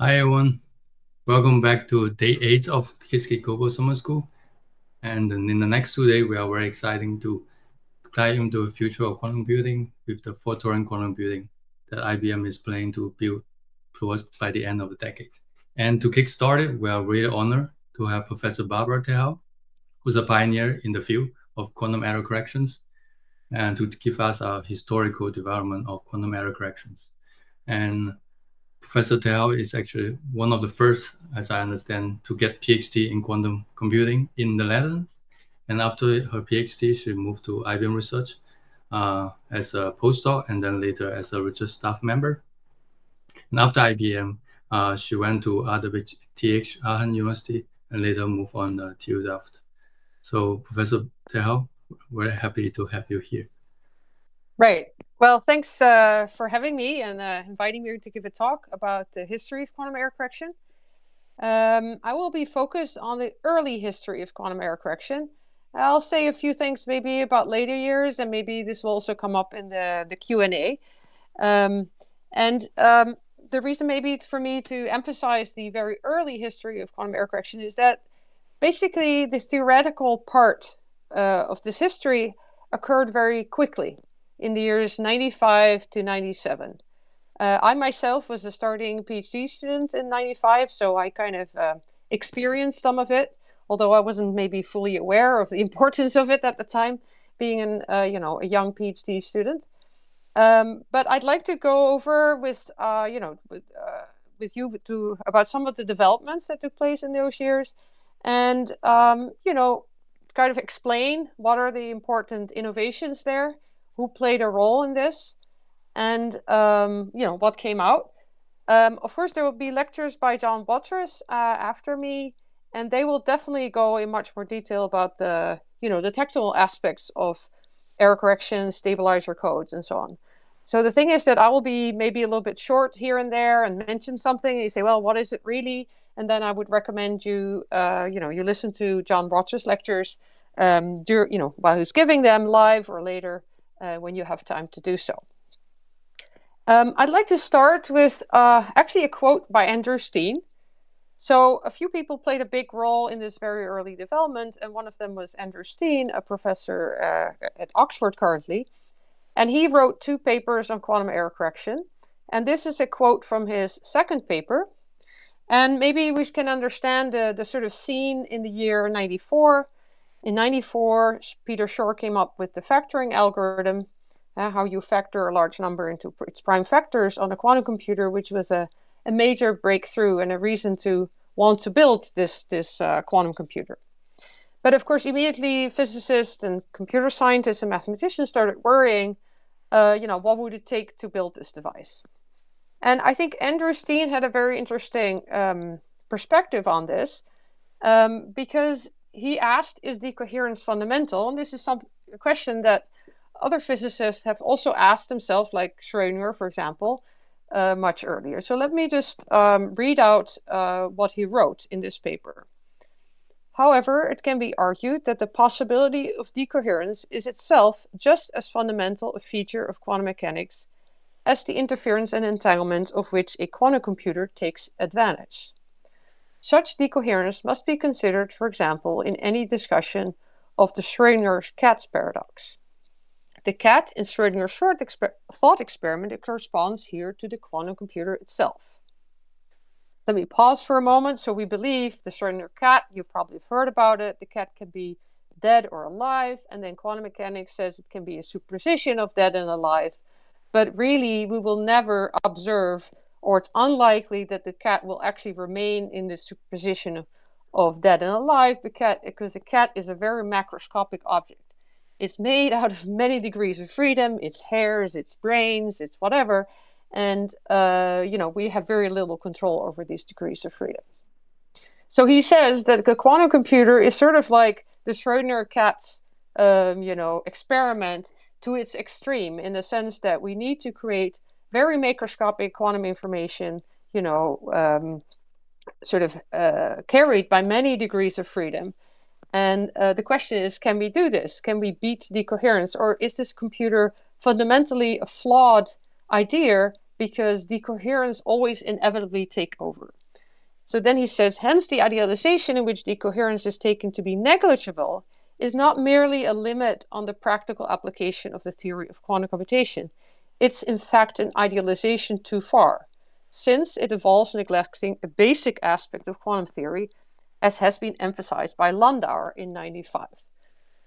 Hi everyone, welcome back to day 8 of Qiskit Global Summer School. And in the next 2 days, we are very exciting to dive into the future of quantum computing with the fault-tolerant quantum computing that IBM is planning to build towards by the end of the decade. And to kickstart it, we are really honored to have Professor Barbara Terhal, who's a pioneer in the field of quantum error corrections, and to give us a historical development of quantum error corrections. And Professor Terhal is actually one of the first, as I understand, to get PhD in quantum computing in the Netherlands. And after her PhD, she moved to IBM Research as a postdoc and then later as a research staff member. And after IBM, she went to RWTH Aachen University and later moved on to TU Delft. So, Professor Terhal, we're happy to have you here. Right. Well, thanks for having me and inviting me to give a talk about the history of quantum error correction. I will be focused on the early history of quantum error correction. I'll say a few things maybe about later years, and maybe this will also come up in the Q&A. The reason maybe for me to emphasize the very early history of quantum error correction is that basically the theoretical part of this history occurred very quickly in the years 95 to 97. I myself was a starting PhD student in 95, so I kind of experienced some of it, although I wasn't maybe fully aware of the importance of it at the time, being a young PhD student. But I'd like to go over with you about some of the developments that took place in those years, and kind of explain what are the important innovations there, who played a role in this, and what came out. Of course, there will be lectures by John Watrous after me, and they will definitely go in much more detail about the technical aspects of error correction, stabilizer codes, and so on. So the thing is that I will be maybe a little bit short here and there and mention something, and you say, well, what is it really? And then I would recommend you, you listen to John Watrous lectures, while he's giving them live or later when you have time to do so. I'd like to start with actually a quote by Andrew Steane. So a few people played a big role in this very early development, and one of them was Andrew Steane, a professor at Oxford currently. And he wrote 2 papers on quantum error correction. And this is a quote from his second paper. And maybe we can understand the sort of scene in the year 94. In 94, Peter Shor came up with the factoring algorithm, how you factor a large number into its prime factors on a quantum computer, which was a major breakthrough and a reason to want to build this quantum computer. But of course, immediately physicists and computer scientists and mathematicians started worrying, what would it take to build this device? And I think Andrew Steane had a very interesting perspective on this, because he asked, is decoherence fundamental? And this is a question that other physicists have also asked themselves, like Schrödinger, for example, much earlier. So let me just read out what he wrote in this paper. However, it can be argued that the possibility of decoherence is itself just as fundamental a feature of quantum mechanics as the interference and entanglement of which a quantum computer takes advantage. Such decoherence must be considered, for example, in any discussion of the Schrödinger's cat's paradox. The cat in Schrödinger's thought experiment, it corresponds here to the quantum computer itself. Let me pause for a moment. So we believe the Schrödinger cat, you've probably heard about it. The cat can be dead or alive, and then quantum mechanics says it can be a superposition of dead and alive. But really, we will never observe, or it's unlikely that the cat will actually remain in the superposition of dead and alive, because the cat is a very macroscopic object. It's made out of many degrees of freedom, its hairs, its brains, its whatever. And, we have very little control over these degrees of freedom. So he says that the quantum computer is sort of like the Schrödinger cat's, experiment to its extreme, in the sense that we need to create very macroscopic quantum information, carried by many degrees of freedom. And the question is, can we do this? Can we beat decoherence? Or is this computer fundamentally a flawed idea because decoherence always inevitably take over. So then he says, hence the idealization in which decoherence is taken to be negligible is not merely a limit on the practical application of the theory of quantum computation. It's in fact an idealization too far, since it involves neglecting a basic aspect of quantum theory, as has been emphasized by Landauer in 1995.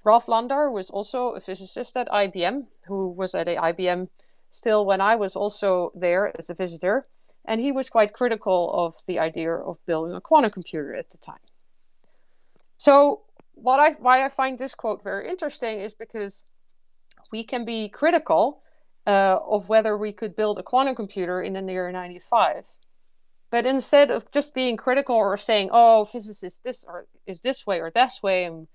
Ralph Landauer was also a physicist at IBM, who was at IBM still when I was also there as a visitor, and he was quite critical of the idea of building a quantum computer at the time. So why I find this quote very interesting is because we can be critical of whether we could build a quantum computer in the year 95. But instead of just being critical or saying, oh, physics is this way or that way, and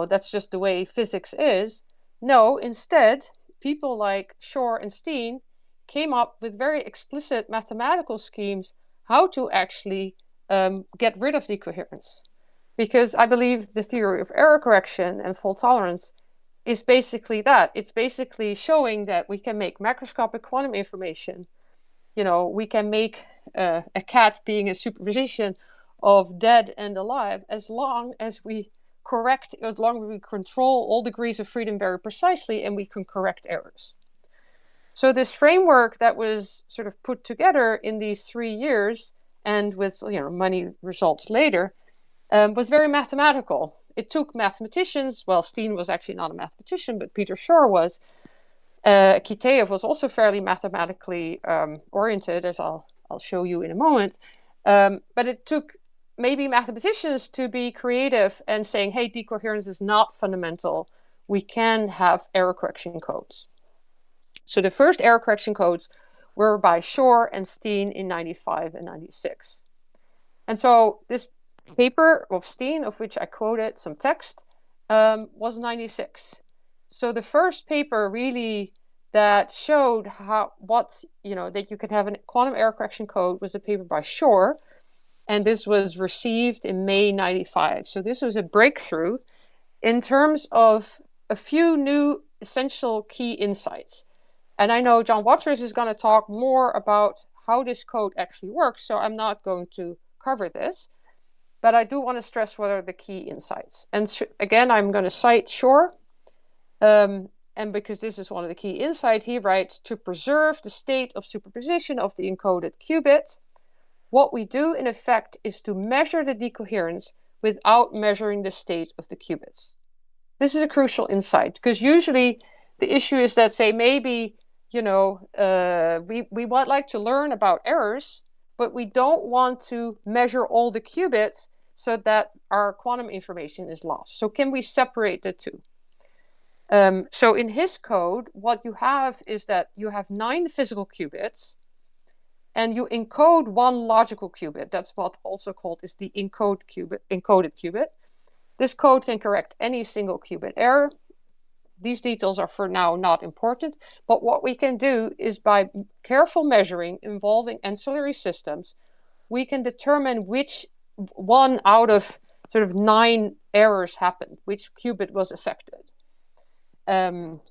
that's just the way physics is. No, instead, people like Shor and Steane came up with very explicit mathematical schemes how to actually get rid of decoherence. Because I believe the theory of error correction and fault tolerance is basically that. It's basically showing that we can make macroscopic quantum information. We can make a cat being a superposition of dead and alive as long as we control all degrees of freedom very precisely and we can correct errors. So this framework that was sort of put together in these 3 years and with many results later was very mathematical. It took mathematicians. Well, Steane was actually not a mathematician, but Peter Shor was. Kitaev was also fairly mathematically oriented, as I'll show you in a moment. But it took maybe mathematicians to be creative and saying, hey, decoherence is not fundamental. We can have error correction codes. So the first error correction codes were by Shor and Steane in 95 and 96. And so this paper of Steane, of which I quoted some text, was 96. So the first paper really that showed that you could have a quantum error correction code was a paper by Shor, and this was received in May 95. So this was a breakthrough in terms of a few new essential key insights. And I know John Watrous is going to talk more about how this code actually works, so I'm not going to cover this. But I do want to stress what are the key insights. And again, I'm going to cite Shor. And because this is one of the key insights, he writes, to preserve the state of superposition of the encoded qubit, what we do in effect is to measure the decoherence without measuring the state of the qubits. This is a crucial insight because usually the issue is that, say, maybe, we would like to learn about errors, but we don't want to measure all the qubits so that our quantum information is lost. So can we separate the two? So in his code, what you have is that you have 9 physical qubits and you encode 1 logical qubit. That's what also called is the encoded qubit. This code can correct any single qubit error. These details are for now not important, but what we can do is by careful measuring involving ancillary systems, we can determine which one out of sort of 9 errors happened, which qubit was affected. And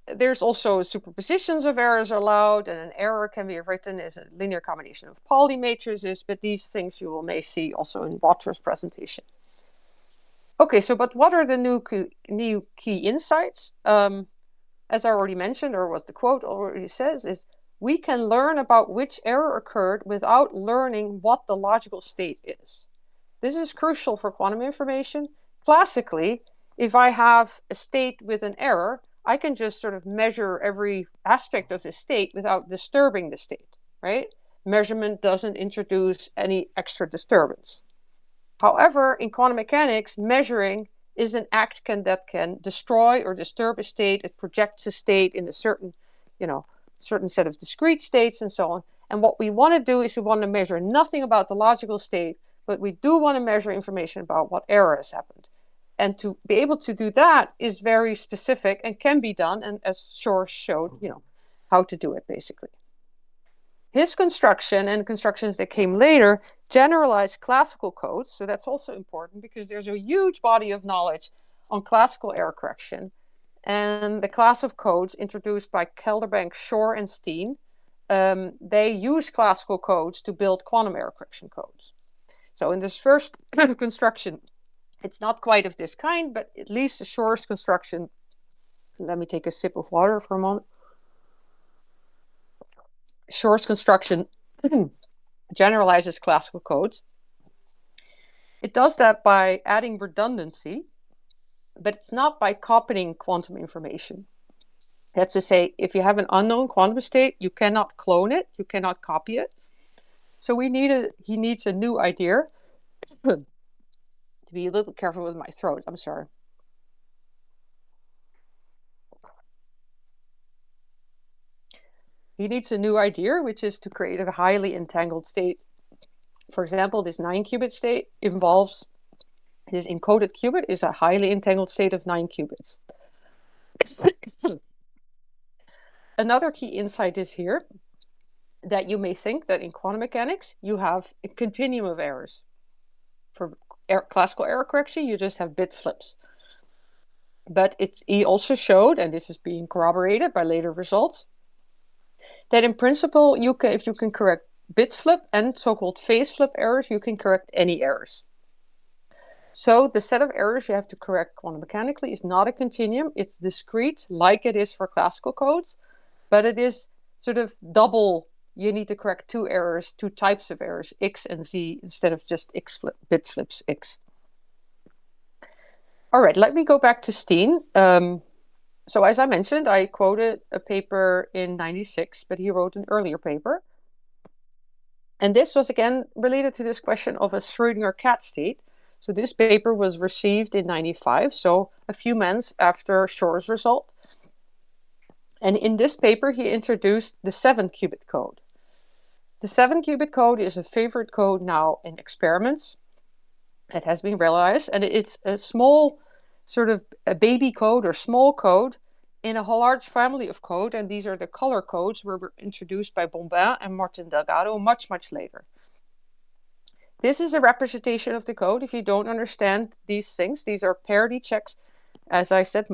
there's also superpositions of errors allowed, and an error can be written as a linear combination of Pauli matrices, but these things you may see also in Watrous' presentation. Okay, so but what are the new key insights? As I already mentioned, or what the quote already says, is we can learn about which error occurred without learning what the logical state is. This is crucial for quantum information. Classically, if I have a state with an error, I can just sort of measure every aspect of the state without disturbing the state, right? Measurement doesn't introduce any extra disturbance. However, in quantum mechanics, measuring is an act that can destroy or disturb a state. It projects a state in a certain set of discrete states and so on. And what we want to do is we want to measure nothing about the logical state, but we do want to measure information about what error has happened. And to be able to do that is very specific and can be done. And as Shor showed, how to do it basically. His construction and constructions that came later generalized classical codes. So that's also important because there's a huge body of knowledge on classical error correction. And the class of codes introduced by Kelderbank, Shor, and Steane they use classical codes to build quantum error correction codes. So in this first construction, it's not quite of this kind, but at least the Shor's construction. Let me take a sip of water for a moment. Shor's construction generalizes classical codes. It does that by adding redundancy, but it's not by copying quantum information. That's to say, if you have an unknown quantum state, you cannot clone it, you cannot copy it. So he needs a new idea. To be a little careful with my throat, I'm sorry. He needs a new idea, which is to create a highly entangled state. For example, this 9-qubit state involves, this encoded qubit is a highly entangled state of 9 qubits. Another key insight is here that you may think that in quantum mechanics, you have a continuum of errors. For classical error correction, you just have bit flips. But he also showed, and this is being corroborated by later results, that in principle, if you can correct bit flip and so-called phase flip errors, you can correct any errors. So the set of errors you have to correct quantum mechanically is not a continuum. It's discrete, like it is for classical codes, but it is sort of double. You need to correct two types of errors, X and Z, instead of just bit flips X. All right, let me go back to Steane. So as I mentioned, I quoted a paper in 96, but he wrote an earlier paper. And this was again related to this question of a Schrödinger cat state. So this paper was received in 95, so a few months after Shor's result. And in this paper, he introduced the 7-qubit code. The 7-qubit code is a favorite code now in experiments. It has been realized, and it's a small sort of a baby code or small code in a large family of code, and these are the color codes were introduced by Bombin and Martin Delgado much, much later. This is a representation of the code. If you don't understand these things, these are parity checks. As I said,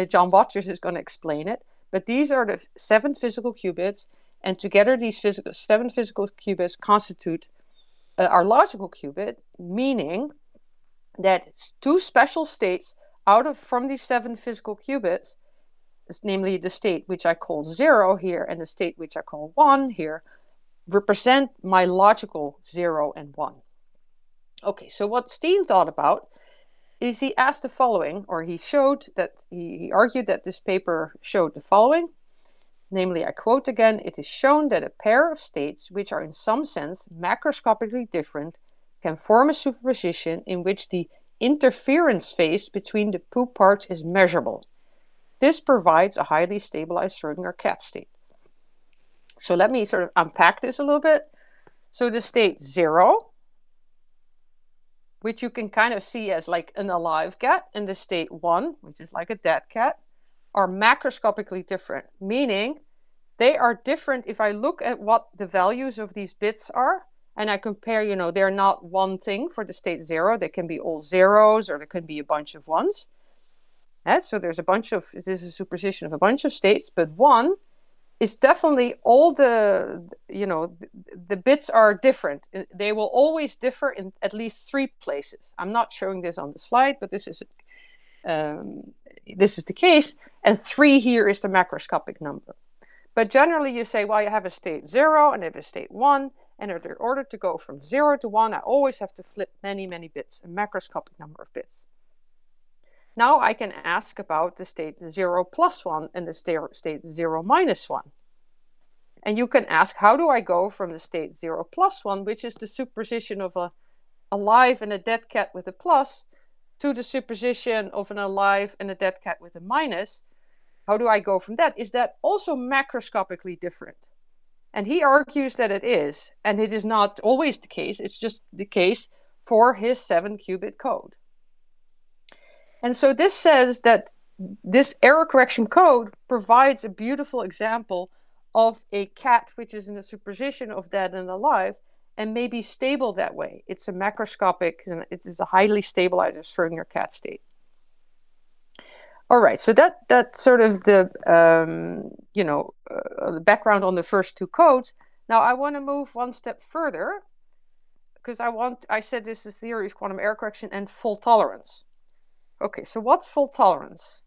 John Watchers is going to explain it, but these are the 7 physical qubits, and together these 7 physical qubits constitute our logical qubit, meaning that 2 special states from these 7 physical qubits, namely the state which I call 0 here and the state which I call 1 here, represent my logical 0 and 1. Okay, so what Steane thought about is he asked the following, or he showed that, he argued that this paper showed the following, namely, I quote again, "It is shown that a pair of states which are in some sense macroscopically different can form a superposition in which the interference phase between the two parts is measurable. This provides a highly stabilized Schrödinger cat state." So let me sort of unpack this a little bit. So the state 0, which you can kind of see as like an alive cat, and the state 1, which is like a dead cat, are macroscopically different, meaning they are different if I look at what the values of these bits are, and I compare, they're not one thing for the state 0. They can be all zeros, or there can be a bunch of ones. So this is a superposition of a bunch of states, but 1 is definitely all the bits are different. They will always differ in at least 3 places. I'm not showing this on the slide, but this is the case, and 3 here is the macroscopic number. But generally you say, well, you have a state 0 and you have a state 1, and in order to go from 0 to 1, I always have to flip many, many bits, a macroscopic number of bits. Now I can ask about the state 0 plus 1 and the state 0 minus 1. And you can ask, how do I go from the state 0 plus 1, which is the superposition of a alive and a dead cat with a plus, to the superposition of an alive and a dead cat with a minus? How do I go from that? Is that also macroscopically different? And he argues that it is, and it is not always the case. It's just the case for his 7-qubit code. And so this says that this error correction code provides a beautiful example of a cat which is in the superposition of dead and alive and may be stable that way. It's a macroscopic, it is a highly stabilized Schrödinger cat state. All right, so that's sort of the the background on the first two codes. Now I want to move one step further, because I said this is theory of quantum error correction and fault tolerance. Okay, so what's fault tolerance?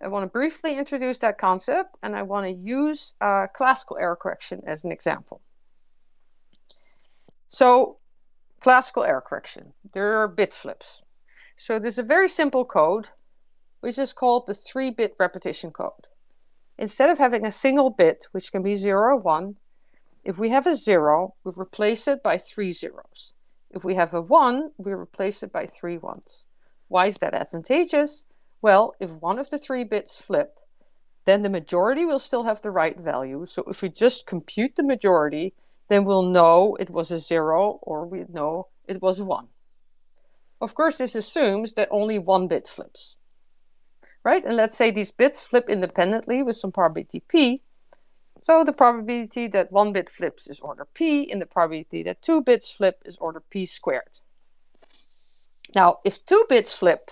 I want to briefly introduce that concept, and I want to use classical error correction as an example. So classical error correction, there are bit flips. So there's a very simple code, which is called the 3-bit repetition code. Instead of having a single bit, which can be 0 or 1, if we have a 0, we replace it by 3 zeros. If we have a 1, we replace it by 3 ones. Why is that advantageous? Well, if one of the 3 bits flip, then the majority will still have the right value. So if we just compute the majority, then we'll know it was a 0 or we know it was a 1. Of course, this assumes that only one bit flips, right? And let's say these bits flip independently with some probability p. So the probability that one bit flips is order p, and the probability that 2 bits flip is order p squared. Now, if 2 bits flip,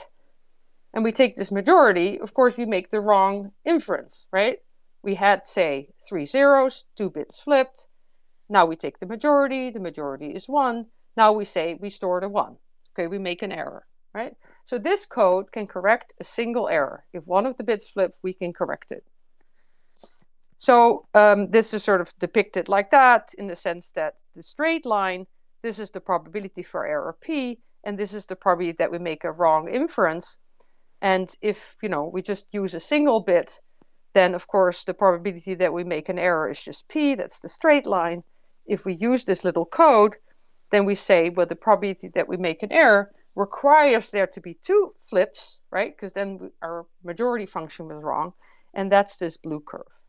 and we take this majority, of course we make the wrong inference, right? We had, say, 3 zeros, 2 bits flipped. Now we take the majority is 1. Now we say we stored a 1. Okay, we make an error, right? So this code can correct a single error. If one of the bits flip, we can correct it. So this is sort of depicted like that, in the sense that the straight line, this is the probability for error p, and this is the probability that we make a wrong inference. And if we just use a single bit, then of course the probability that we make an error is just p, that's the straight line. If we use this little code, then we say, well, the probability that we make an error requires there to be 2 flips, right? Because then our majority function was wrong, and that's this blue curve.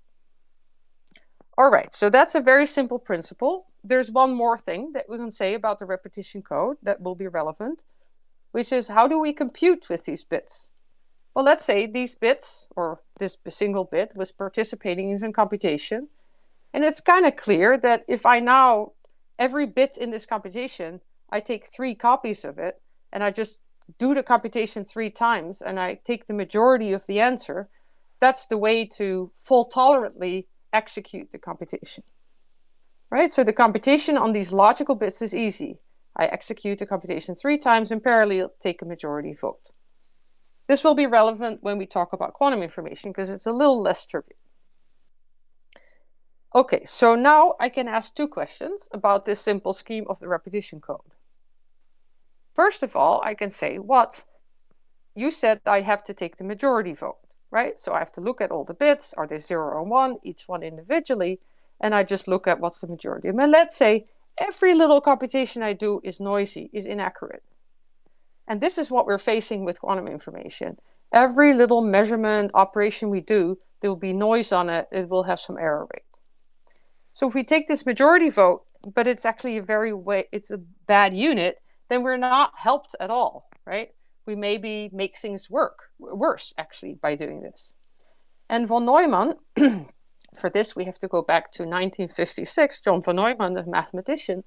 All right, so that's a very simple principle. There's one more thing that we can say about the repetition code that will be relevant, which is, how do we compute with these bits? Well, let's say these bits, or this single bit, was participating in some computation. And it's kind of clear that if I now, every bit in this computation, I take 3 copies of it, and I just do the computation 3 times, and I take the majority of the answer, that's the way to fault tolerantly execute the computation, right? So the computation on these logical bits is easy. I execute the computation 3 times in parallel, take a majority vote. This will be relevant when we talk about quantum information, because it's a little less trivial. Okay, so now I can ask 2 questions about this simple scheme of the repetition code. First of all, I can say, what? You said I have to take the majority vote, right? So I have to look at all the bits. Are they 0 or 1, each one individually? And I just look at what's the majority. And let's say every little computation I do is noisy, is inaccurate. And this is what we're facing with quantum information. Every little measurement operation we do, there will be noise on it. It will have some error rate. So if we take this majority vote, but it's actually it's a bad unit, then we're not helped at all, right? We maybe make things worse, actually, by doing this. And von Neumann, for this we have to go back to 1956, John von Neumann, the mathematician,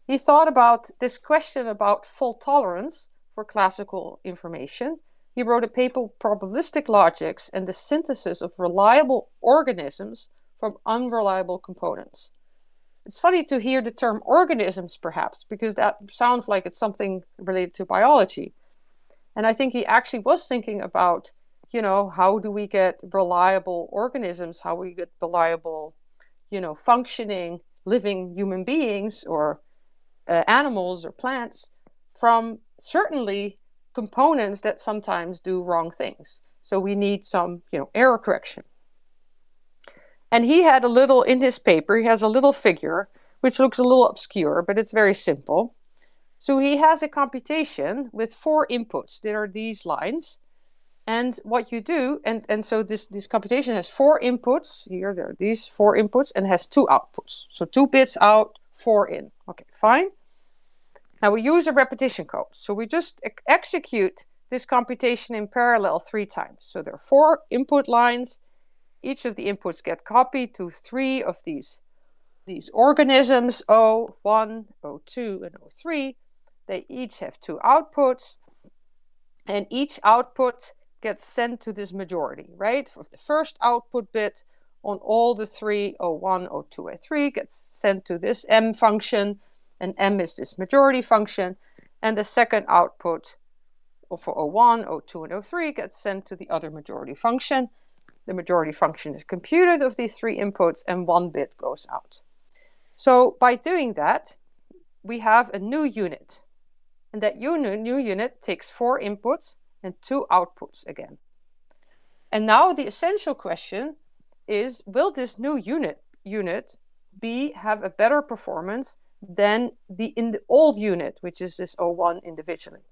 he thought about this question about fault tolerance for classical information. He wrote a paper, Probabilistic Logics and the Synthesis of Reliable Organisms from Unreliable Components. It's funny to hear the term organisms, perhaps, because that sounds like it's something related to biology. And I think he actually was thinking about, how do we get reliable organisms, how we get reliable, functioning, living human beings or animals or plants from certainly components that sometimes do wrong things. So we need some, error correction. And he had in his paper, he has a little figure, which looks a little obscure, but it's very simple. So he has a computation with 4 inputs. There are these lines. And what you do, and so this computation has 4 inputs. Here, there are these 4 inputs and has 2 outputs. So 2 bits out, 4 in. Okay, fine. Now we use a repetition code. So we just execute this computation in parallel 3 times. So there are 4 input lines. Each of the inputs get copied to 3 of these organisms, O1, O2, and O3. They each have 2 outputs, and each output gets sent to this majority, right? The first output bit on all the three, O1, O2, O3, gets sent to this M function, and M is this majority function, and the second output for O1, O2, and O3 gets sent to the other majority function. The majority function is computed of these three inputs, and one bit goes out. So by doing that, we have a new unit. And that new unit takes 4 inputs and 2 outputs again. And now the essential question is, will this new unit have a better performance than in the old unit, which is this O1 individually?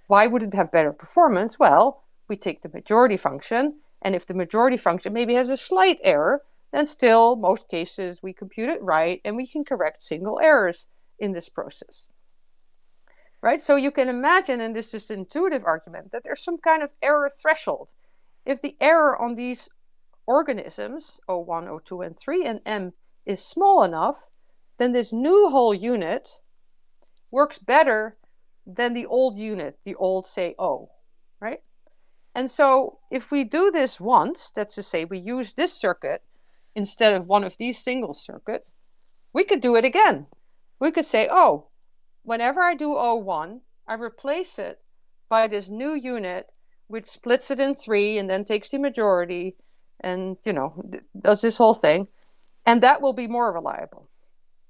Why would it have better performance? Well, we take the majority function, and if the majority function maybe has a slight error, then still, most cases, we compute it right, and we can correct single errors in this process. Right? So you can imagine, and this is an intuitive argument, that there's some kind of error threshold. If the error on these organisms, O1, O2, and 3, and M, is small enough, then this new whole unit works better than the old unit, the old, say, O, right? And so if we do this once, that's to say we use this circuit instead of one of these single circuits, we could do it again. We could say, oh, whenever I do O1, I replace it by this new unit which splits it in 3 and then takes the majority and, does this whole thing. And that will be more reliable.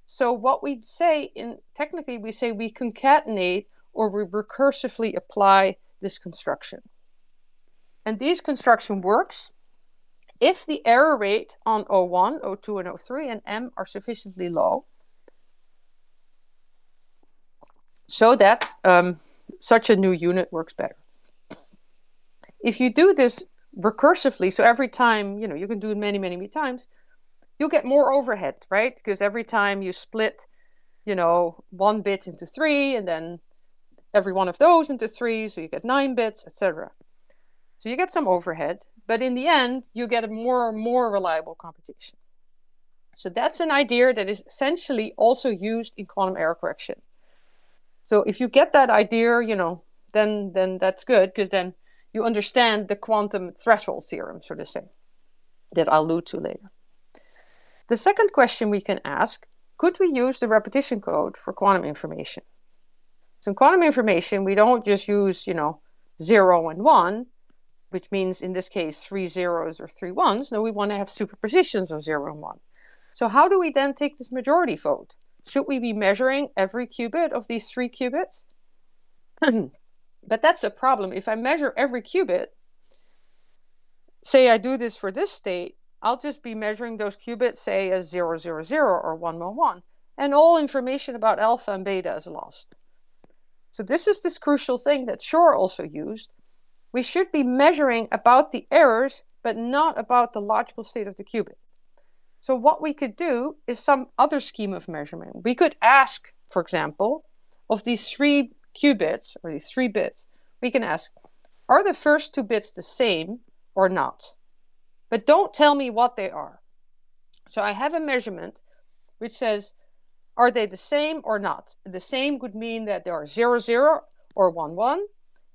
So what we say, technically we say we concatenate or we recursively apply this construction. And this construction works if the error rate on O1, O2, and O3 and M are sufficiently low, so that such a new unit works better. If you do this recursively, so every time, you can do it many, many, many times, you'll get more overhead, right? Because every time you split, one bit into 3, and then every one of those into 3, so you get 9 bits, etc. So you get some overhead, but in the end, you get a more reliable computation. So that's an idea that is essentially also used in quantum error correction. So if you get that idea, then that's good, because then you understand the quantum threshold theorem, so to say, that I'll allude to later. The second question we can ask, could we use the repetition code for quantum information? So in quantum information, we don't just use, 0 and 1, which means in this case 3 zeros or 3 ones. No, we want to have superpositions of 0 and 1. So how do we then take this majority vote? Should we be measuring every qubit of these 3 qubits? But that's a problem. If I measure every qubit, say I do this for this state, I'll just be measuring those qubits, say, as 0, 0, 0 or 1, 1, 1. And all information about alpha and beta is lost. So this is this crucial thing that Shor also used. We should be measuring about the errors, but not about the logical state of the qubit. So what we could do is some other scheme of measurement. We could ask, for example, of these 3 qubits, or these 3 bits, we can ask, are the first 2 bits the same or not? But don't tell me what they are. So I have a measurement which says, are they the same or not? The same could mean that they are 0, 0 or 1, 1.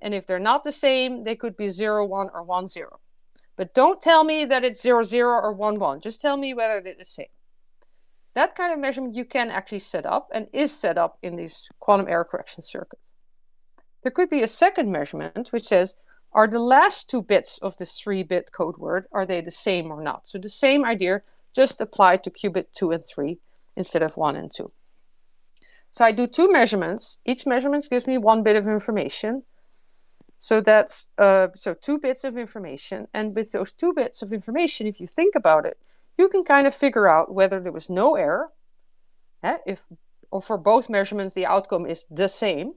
And if they're not the same, they could be 0, 1 or 1, 0. But don't tell me that it's 0, 0 or 1, 1. Just tell me whether they're the same. That kind of measurement you can actually set up and is set up in these quantum error correction circuits. There could be a second measurement which says, are the last 2 bits of this 3-bit code word, are they the same or not? So the same idea, just applied to qubit 2 and 3 instead of 1 and 2. So I do 2 measurements. Each measurement gives me 1 bit of information. So that's 2 bits of information. And with those 2 bits of information, if you think about it, you can kind of figure out whether there was no error, or for both measurements the outcome is the same,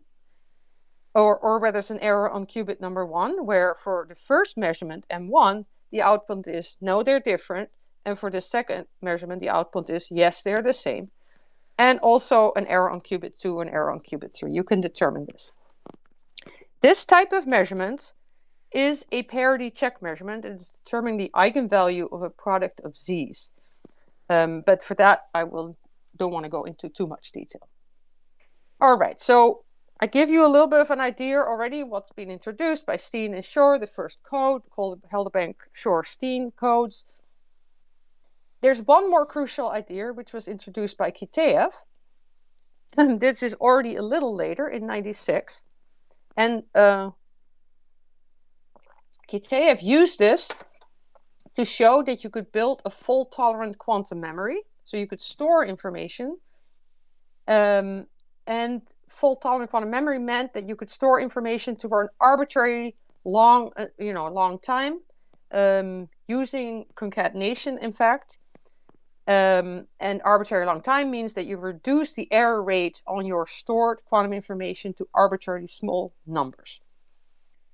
or whether there's an error on qubit number 1, where for the first measurement, M1, the output is no, they're different, and for the second measurement, the output is yes, they're the same, and also an error on qubit 2, an error on qubit 3. You can determine this. This type of measurement is a parity check measurement. It's determining the eigenvalue of a product of z's. But for that, don't want to go into too much detail. All right, so I give you a little bit of an idea already what's been introduced by Steane and Shor, the first code called Helderbank Shor-Steane codes. There's one more crucial idea which was introduced by Kitaev. This is already a little later in 96. And Kitaev used this to show that you could build a fault-tolerant quantum memory. So you could store information. And fault-tolerant quantum memory meant that you could store information for an arbitrary long time, using concatenation, in fact. And arbitrary long time means that you reduce the error rate on your stored quantum information to arbitrarily small numbers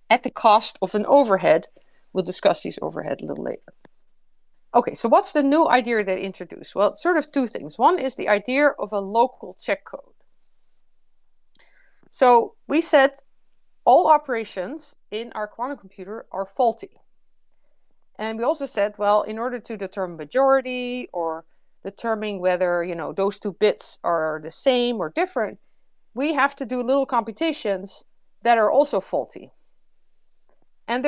at the cost of an overhead. We'll discuss these overhead a little later. Okay, so what's the new idea they introduced? Well, it's sort of two things. One is the idea of a local check code. So we said all operations in our quantum computer are faulty. And we also said, well, in order to determine majority or determine whether, those two bits are the same or different, we have to do little computations that are also faulty. And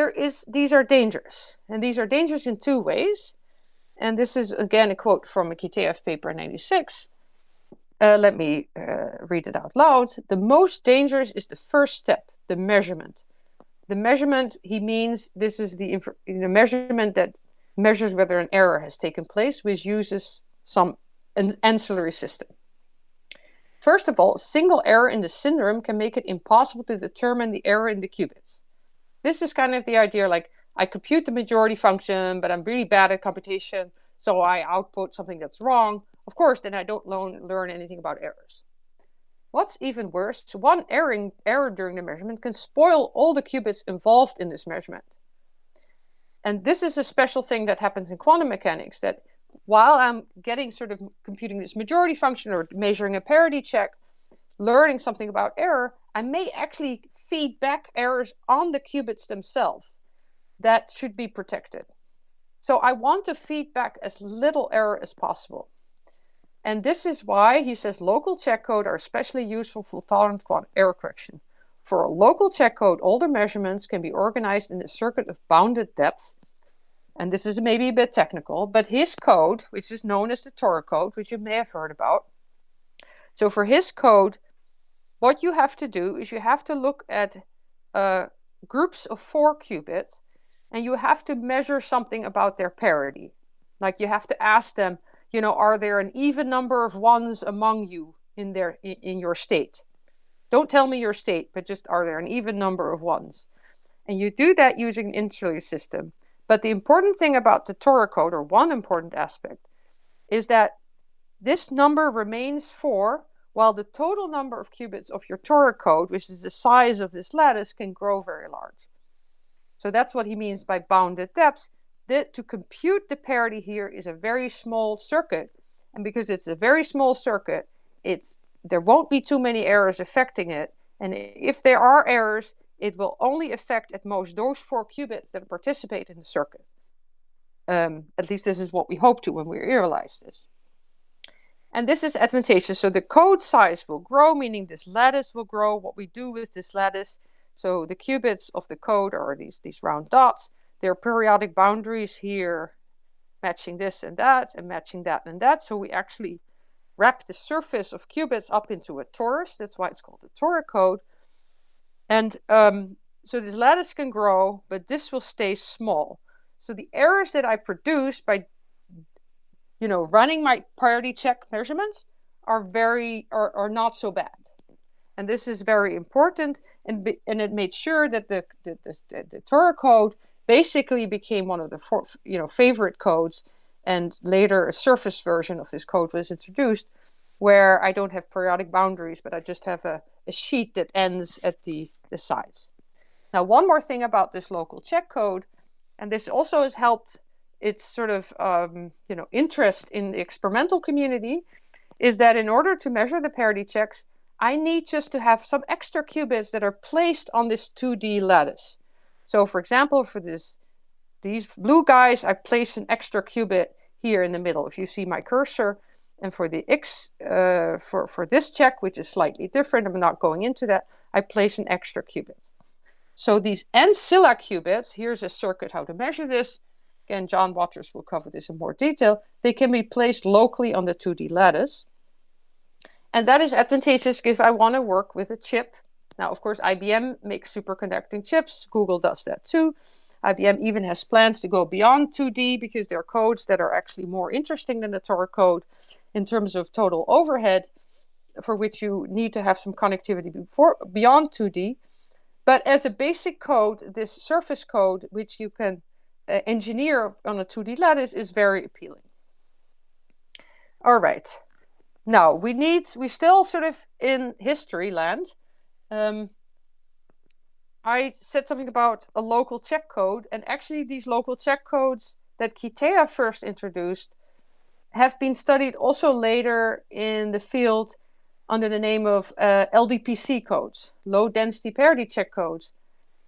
these are dangerous. And these are dangerous in two ways. And this is, again, a quote from a Kitaev paper in 96. Let me read it out loud. The most dangerous is the first step, the measurement. The measurement, he means, this is the measurement that measures whether an error has taken place, which uses some ancillary system. First of all, a single error in the syndrome can make it impossible to determine the error in the qubits. This is kind of the idea, like, I compute the majority function, but I'm really bad at computation, so I output something that's wrong. Of course, then I don't learn anything about errors. What's even worse, one error during the measurement can spoil all the qubits involved in this measurement. And this is a special thing that happens in quantum mechanics, that while I'm computing this majority function or measuring a parity check, learning something about error, I may actually feed back errors on the qubits themselves. That should be protected. So I want to feed back as little error as possible. And this is why he says local check code are especially useful for fault-tolerant quantum error correction. For a local check code, all the measurements can be organized in a circuit of bounded depth. And this is maybe a bit technical, but his code, which is known as the Tor code, which you may have heard about. So for his code, what you have to do is you have to look at groups of 4 qubits, and you have to measure something about their parity. Like, you have to ask them, are there an even number of ones among you in your state? Don't tell me your state, but just, are there an even number of ones? And you do that using an ancillary system. But the important thing about the Tor code, or one important aspect, is that this number remains 4, while the total number of qubits of your Tor code, which is the size of this lattice, can grow very large. So that's what he means by bounded depths. To compute the parity here is a very small circuit. And because it's a very small circuit, there won't be too many errors affecting it. And if there are errors, it will only affect at most those 4 qubits that participate in the circuit. At least this is what we hope to when we realize this. And this is advantageous. So the code size will grow, meaning this lattice will grow. What we do with this lattice, so the qubits of the code are these round dots. There are periodic boundaries here matching this and that, and matching that and that. So we actually wrap the surface of qubits up into a torus. That's why it's called the Tor code. And so this lattice can grow, but this will stay small. So the errors that I produce by running my parity check measurements are not so bad. And this is very important, and it made sure that the Tor code basically became one of the favorite codes, and later a surface version of this code was introduced, where I don't have periodic boundaries, but I just have a sheet that ends at the sides. Now, one more thing about this local check code, and this also has helped its sort of interest in the experimental community, is that in order to measure the parity checks, I need just to have some extra qubits that are placed on this 2D lattice. So for example, for these blue guys, I place an extra qubit here in the middle. If you see my cursor, And for the X, for this check, which is slightly different, I'm not going into that, I place an extra qubit. So these ancilla qubits, here's a circuit how to measure this. Again, John Waters will cover this in more detail. They can be placed locally on the 2D lattice. And that is advantageous if I want to work with a chip. Now, of course, IBM makes superconducting chips. Google does that too. IBM even has plans to go beyond 2D because there are codes that are actually more interesting than the Tor code in terms of total overhead, for which you need to have some connectivity beyond 2D. But as a basic code, this surface code, which you can engineer on a 2D lattice, is very appealing. All right. Now, we still sort of in history land. I said something about a local check code, and actually these local check codes that Qiskit first introduced have been studied also later in the field under the name of LDPC codes, low density parity check codes.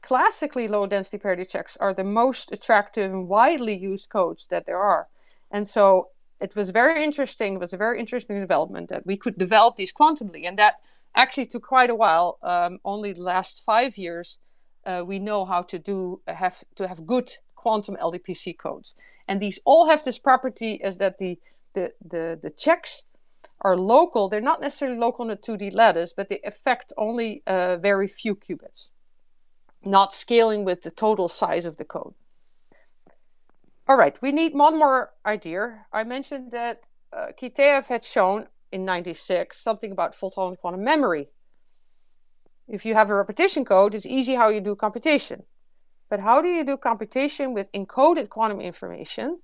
Classically, low density parity checks are the most attractive and widely used codes that there are. And so it was very interesting. It was a very interesting development that we could develop these quantumly. And that actually took quite a while. Only the last 5 years, we know how to have good quantum LDPC codes. And these all have this property is that the checks are local. They're not necessarily local on a 2D lattice, but they affect only very few qubits, not scaling with the total size of the code. All right, we need one more idea. I mentioned that Qiskit had shown in 96 something about fault-tolerant quantum memory. If you have a repetition code, it's easy how you do computation. But how do you do computation with encoded quantum information?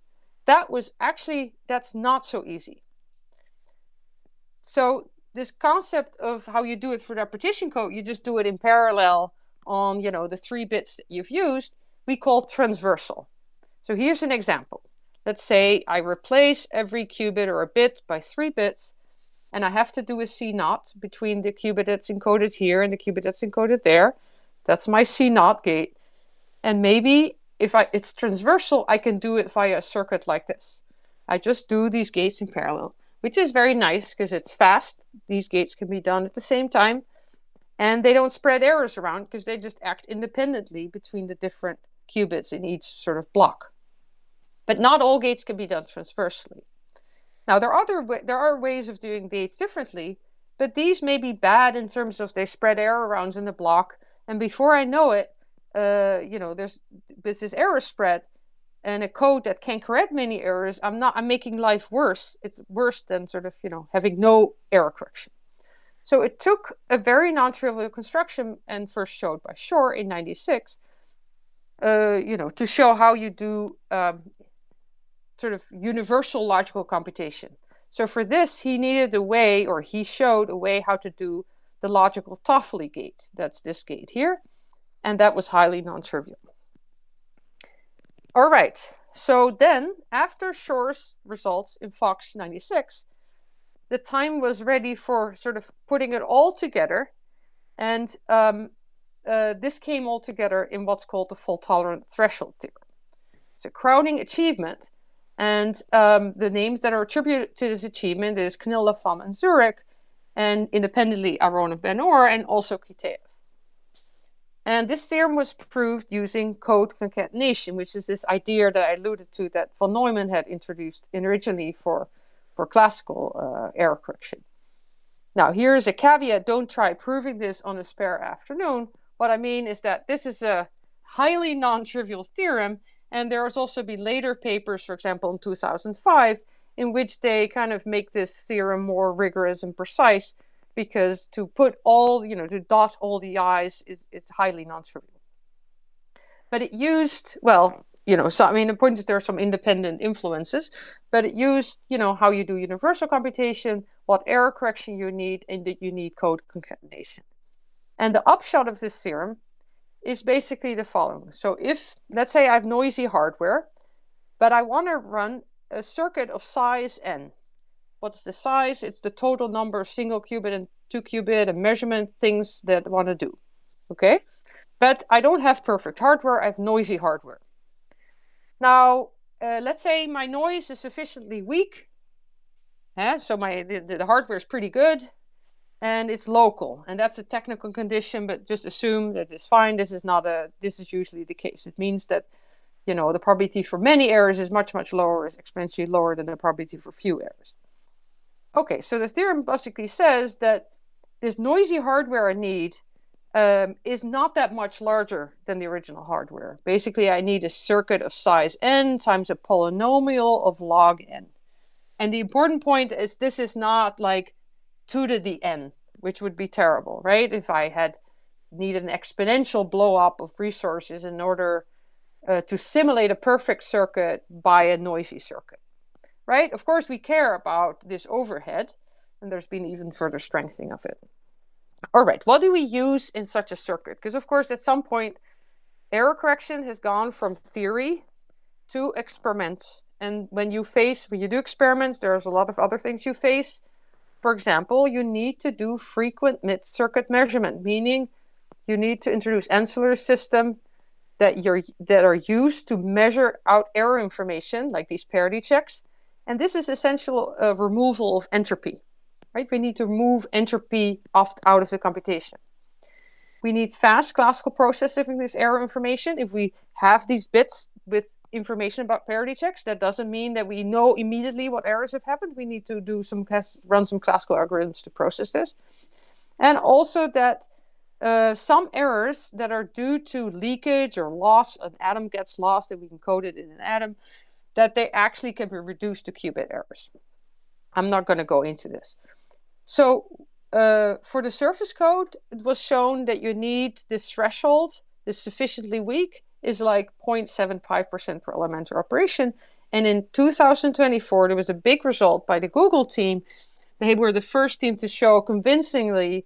That's not so easy. So this concept of how you do it for repetition code, you just do it in parallel on, the 3 bits that you've used, we call transversal. So here's an example. Let's say I replace every qubit or a bit by 3 bits, and I have to do a C0 between the qubit that's encoded here and the qubit that's encoded there. That's my C0 gate. And maybe if it's transversal, I can do it via a circuit like this. I just do these gates in parallel, which is very nice because it's fast. These gates can be done at the same time. And they don't spread errors around because they just act independently between the different qubits in each sort of block. But not all gates can be done transversely. Now, there are ways of doing gates differently, but these may be bad in terms of they spread error around in the block. And before I know it, there's this error spread and a code that can correct many errors. I'm making life worse. It's worse than sort of, having no error correction. So it took a very non-trivial construction and first showed by Shor in 96, to show how you do sort of universal logical computation. So for this, he showed a way how to do the logical Toffoli gate. That's this gate here. And that was highly non-trivial. All right. So then, after Shor's results in Fox 96, the time was ready for sort of putting it all together. And this came all together in what's called the fault-tolerant threshold theorem. It's a crowning achievement. And the names that are attributed to this achievement is Knil, Laflamme, and Zurich, and independently Aharonov, Ben-Or, and also Qiskit. And this theorem was proved using code concatenation, which is this idea that I alluded to that von Neumann had introduced originally for classical error correction. Now, here is a caveat. Don't try proving this on a spare afternoon. What I mean is that this is a highly non-trivial theorem, and there has also been later papers, for example, in 2005, in which they kind of make this theorem more rigorous and precise, because to put to dot all the I's is highly non-trivial. But it used, the point is there are some independent influences, but it used, how you do universal computation, what error correction you need, and that you need code concatenation. And the upshot of this theorem is basically the following. So if, let's say I have noisy hardware, but I want to run a circuit of size n. What's the size? It's the total number of single qubit and 2 qubit and measurement things that I want to do. Okay? But I don't have perfect hardware, I have noisy hardware. Now, let's say my noise is sufficiently weak So the hardware is pretty good, and it's local, and that's a technical condition, but just assume that it's fine. This is usually the case. It means that, the probability for many errors is much, much lower, is exponentially lower than the probability for few errors. Okay, so the theorem basically says that this noisy hardware I need is not that much larger than the original hardware. Basically, I need a circuit of size n times a polynomial of log n. And the important point is this is not like 2 to the n, which would be terrible, right? If I had needed an exponential blow up of resources in order to simulate a perfect circuit by a noisy circuit, right? Of course, we care about this overhead, and there's been even further strengthening of it. All right, what do we use in such a circuit? Because, of course, at some point, error correction has gone from theory to experiments. And when you do experiments, there's a lot of other things you face. For example, you need to do frequent mid-circuit measurement, meaning you need to introduce ancillary systems that are used to measure out error information, like these parity checks. And this is essential removal of entropy, right? We need to remove entropy out of the computation. We need fast classical processing of this error information. If we have these bits with information about parity checks, that doesn't mean that we know immediately what errors have happened. We need to run some classical algorithms to process this. And also that some errors that are due to leakage or loss, an atom gets lost and we can code it in an atom, that they actually can be reduced to qubit errors. I'm not going to go into this. So for the surface code, it was shown that you need this threshold, this sufficiently weak, is like 0.75% per elementary operation. And in 2024, there was a big result by the Google team. They were the first team to show convincingly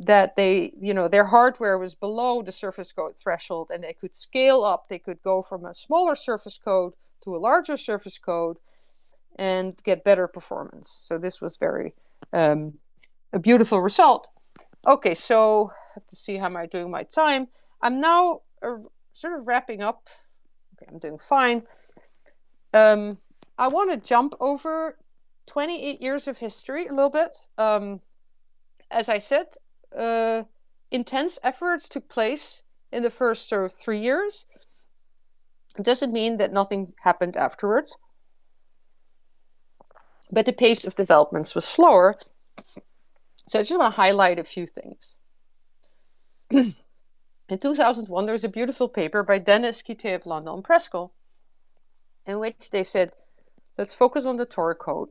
that their hardware was below the surface code threshold, and they could scale up. They could go from a smaller surface code to a larger surface code and get better performance. So this was very a beautiful result. Okay, so I have to see how am I doing my time. I'm now sort of wrapping up. Okay, I'm doing fine. I want to jump over 28 years of history a little bit. As I said, intense efforts took place in the first sort of 3 years. It doesn't mean that nothing happened afterwards, but the pace of developments was slower. So I just want to highlight a few things. In 2001, there was a beautiful paper by Dennis, Kiteev, Landau, and Preskel, in which they said, let's focus on the Tor code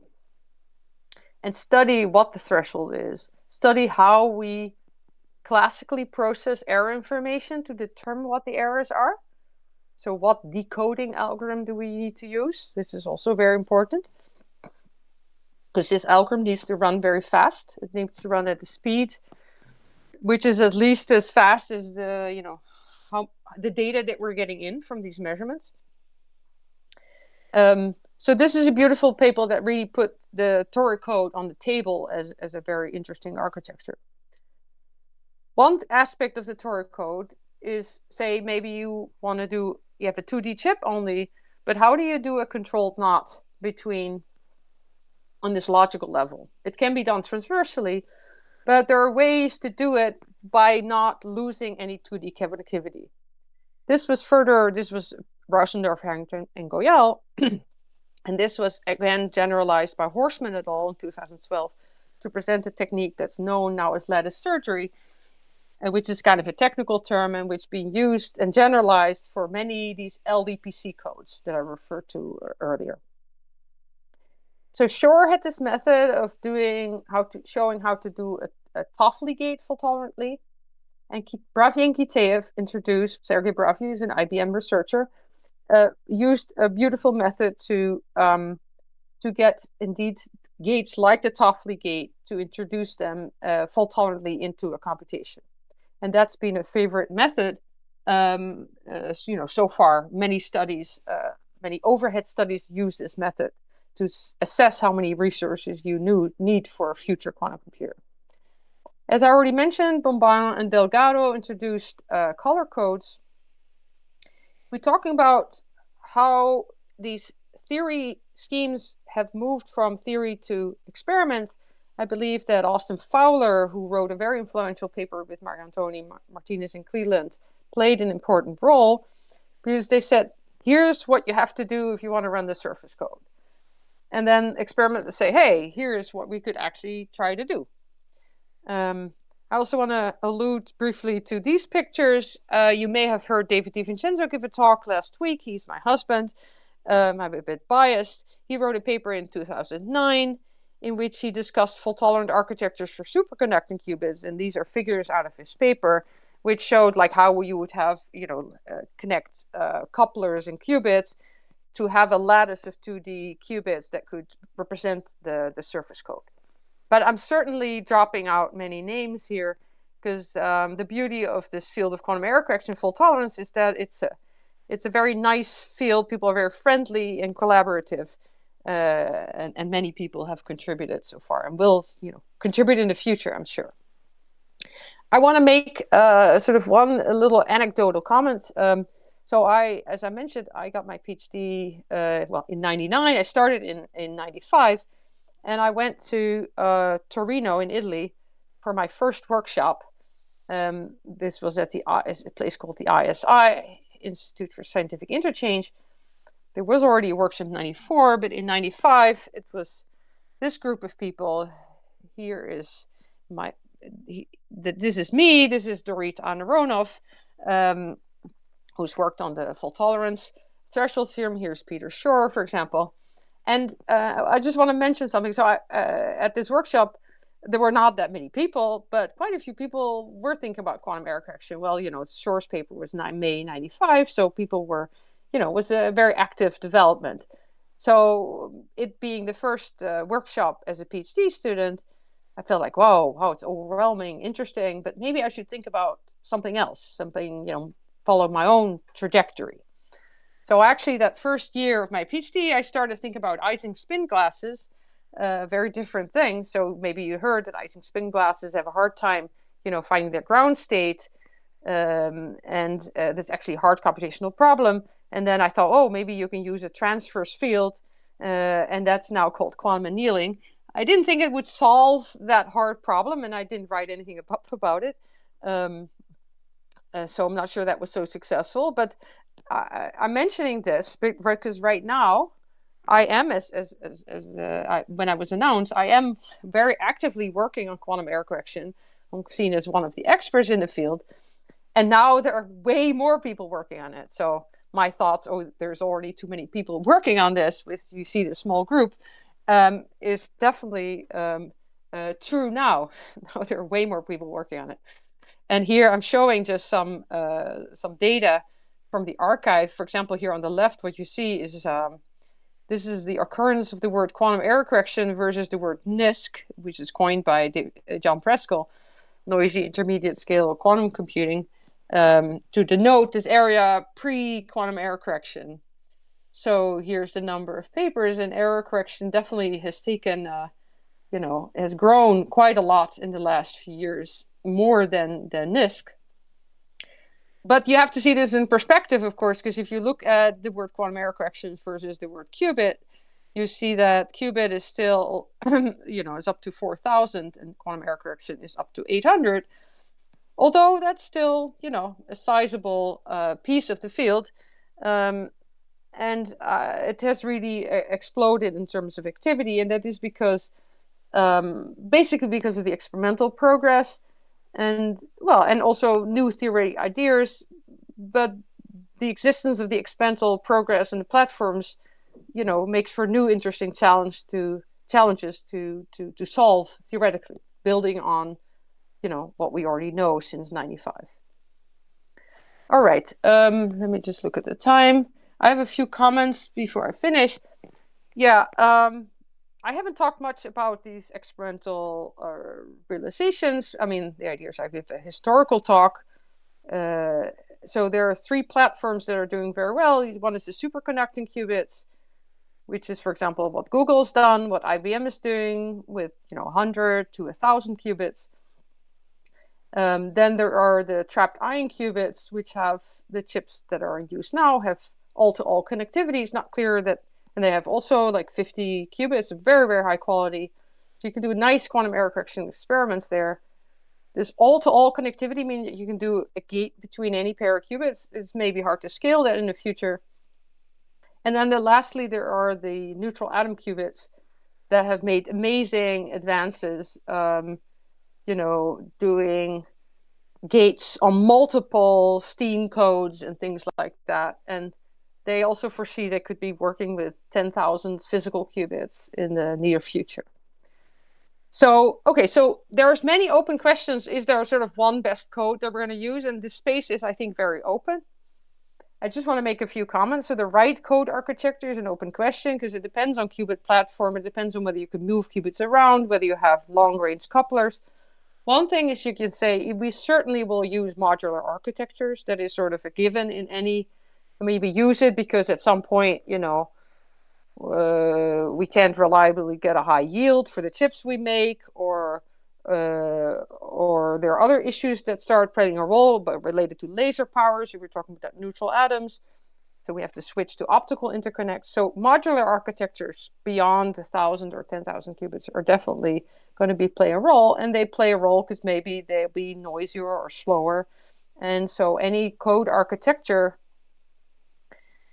and study what the threshold is, study how we classically process error information to determine what the errors are. So what decoding algorithm do we need to use? This is also very important, because this algorithm needs to run very fast. It needs to run at the speed which is at least as fast as the data that we're getting in from these measurements. So this is a beautiful paper that really put the Tor code on the table as a very interesting architecture. One aspect of the Tor code is, say, maybe you have a 2D chip only, but how do you do a controlled knot on this logical level? It can be done transversally, but there are ways to do it by not losing any 2D connectivity. This was Rausendorf, Harrington, and Goyal, and this was again generalized by Horstman et al. In 2012 to present a technique that's known now as lattice surgery, which is kind of a technical term and which being used and generalized for many of these LDPC codes that I referred to earlier. So Shor had this method of showing how to do a Toffoli gate fault-tolerantly, and Bravyi and Kiteev introduced, Sergei Bravyi is an IBM researcher, used a beautiful method to get indeed gates like the Toffoli gate, to introduce them fault-tolerantly into a computation. And that's been a favorite method. So far, many overhead studies use this method to assess how many resources you need for a future quantum computer. As I already mentioned, Bombal and Delgado introduced color codes. We're talking about how these theory schemes have moved from theory to experiment, I believe that Austin Fowler, who wrote a very influential paper with Marc Antoni Martinez in Cleveland, played an important role, because they said, here's what you have to do if you want to run the surface code. And then experiment to say, hey, here's what we could actually try to do. I also want to allude briefly to these pictures. You may have heard David DiVincenzo give a talk last week. He's my husband. I'm a bit biased. He wrote a paper in 2009 in which he discussed fault-tolerant architectures for superconducting qubits. And these are figures out of his paper, which showed like how you would have, connect couplers and qubits to have a lattice of 2D qubits that could represent the surface code. But I'm certainly dropping out many names here, because the beauty of this field of quantum error correction fault tolerance is that it's a very nice field. People are very friendly and collaborative, and many people have contributed so far and will contribute in the future, I'm sure. I want to make sort of one little anecdotal comment. So as I mentioned, I got my PhD in 99. I started in 95. And I went to Torino in Italy for my first workshop. This was at a place called the ISI, Institute for Scientific Interchange. There was already a workshop in 94, but in 95, it was this group of people. Here is this is me, this is Dorit Anaronov, who's worked on the fault tolerance threshold theorem. Here's Peter Shor, for example. And I just want to mention something. So at this workshop, there were not that many people, but quite a few people were thinking about quantum error correction. Well, Shor's paper was May 95, so people were, it was a very active development. So it being the first workshop as a PhD student, I felt like, wow, it's overwhelming, interesting, but maybe I should think about something else, something, follow my own trajectory. So actually, that first year of my PhD, I started to think about Ising spin glasses, very different thing. So maybe you heard that Ising spin glasses have a hard time, finding their ground state. And that's actually a hard computational problem. And then I thought, oh, maybe you can use a transverse field. And that's now called quantum annealing. I didn't think it would solve that hard problem, and I didn't write anything about it. So I'm not sure that was so successful. But I'm mentioning this because right now I am, when I was announced, I am very actively working on quantum error correction. I'm seen as one of the experts in the field. And now there are way more people working on it. So my thoughts, there's already too many people working on this, you see the small group, is definitely true now. Now there are way more people working on it. And here I'm showing just some data from the archive. For example, here on the left, what you see is this is the occurrence of the word quantum error correction versus the word NISQ, which is coined by John Preskill, noisy intermediate scale quantum computing, to denote this area pre-quantum error correction. So here's the number of papers, and error correction definitely has taken, has grown quite a lot in the last few years, more than NISQ. But you have to see this in perspective, of course, because if you look at the word quantum error correction versus the word qubit, you see that qubit is still, is up to 4,000, and quantum error correction is up to 800. Although that's still, a sizable piece of the field. And it has really exploded in terms of activity. And that is because, basically because of the experimental progress. And also new theoretic ideas, but the existence of the experimental progress and the platforms, makes for new interesting challenges to solve theoretically, building on, what we already know since 95. All right, let me just look at the time. I have a few comments before I finish. Yeah, I haven't talked much about these experimental realizations. I mean, the idea is I give a historical talk. So there are 3 platforms that are doing very well. One is the superconducting qubits, which is, for example, what Google's done, what IBM is doing with 100 to 1,000 qubits. Then there are the trapped ion qubits, which have the chips that are in use now have all-to-all connectivity. It's not clear that And they have also like 50 qubits, very, very high quality. So you can do nice quantum error correction experiments there. This all-to-all connectivity means that you can do a gate between any pair of qubits. It's maybe hard to scale that in the future. And then lastly, there are the neutral atom qubits that have made amazing advances, doing gates on multiple Steane codes and things like that. And they also foresee they could be working with 10,000 physical qubits in the near future. So, okay, so there's many open questions. Is there sort of one best code that we're going to use? And the space is, I think, very open. I just want to make a few comments. So the right code architecture is an open question because it depends on qubit platform. It depends on whether you can move qubits around, whether you have long-range couplers. One thing is you can say we certainly will use modular architectures. That is sort of a given in any. I mean, we use it because at some point, we can't reliably get a high yield for the chips we make, or there are other issues that start playing a role, but related to laser power. So we're talking about neutral atoms. So we have to switch to optical interconnects. So modular architectures beyond 1,000 or 10,000 qubits are definitely going to play a role, and they play a role because maybe they'll be noisier or slower. And so any code architecture,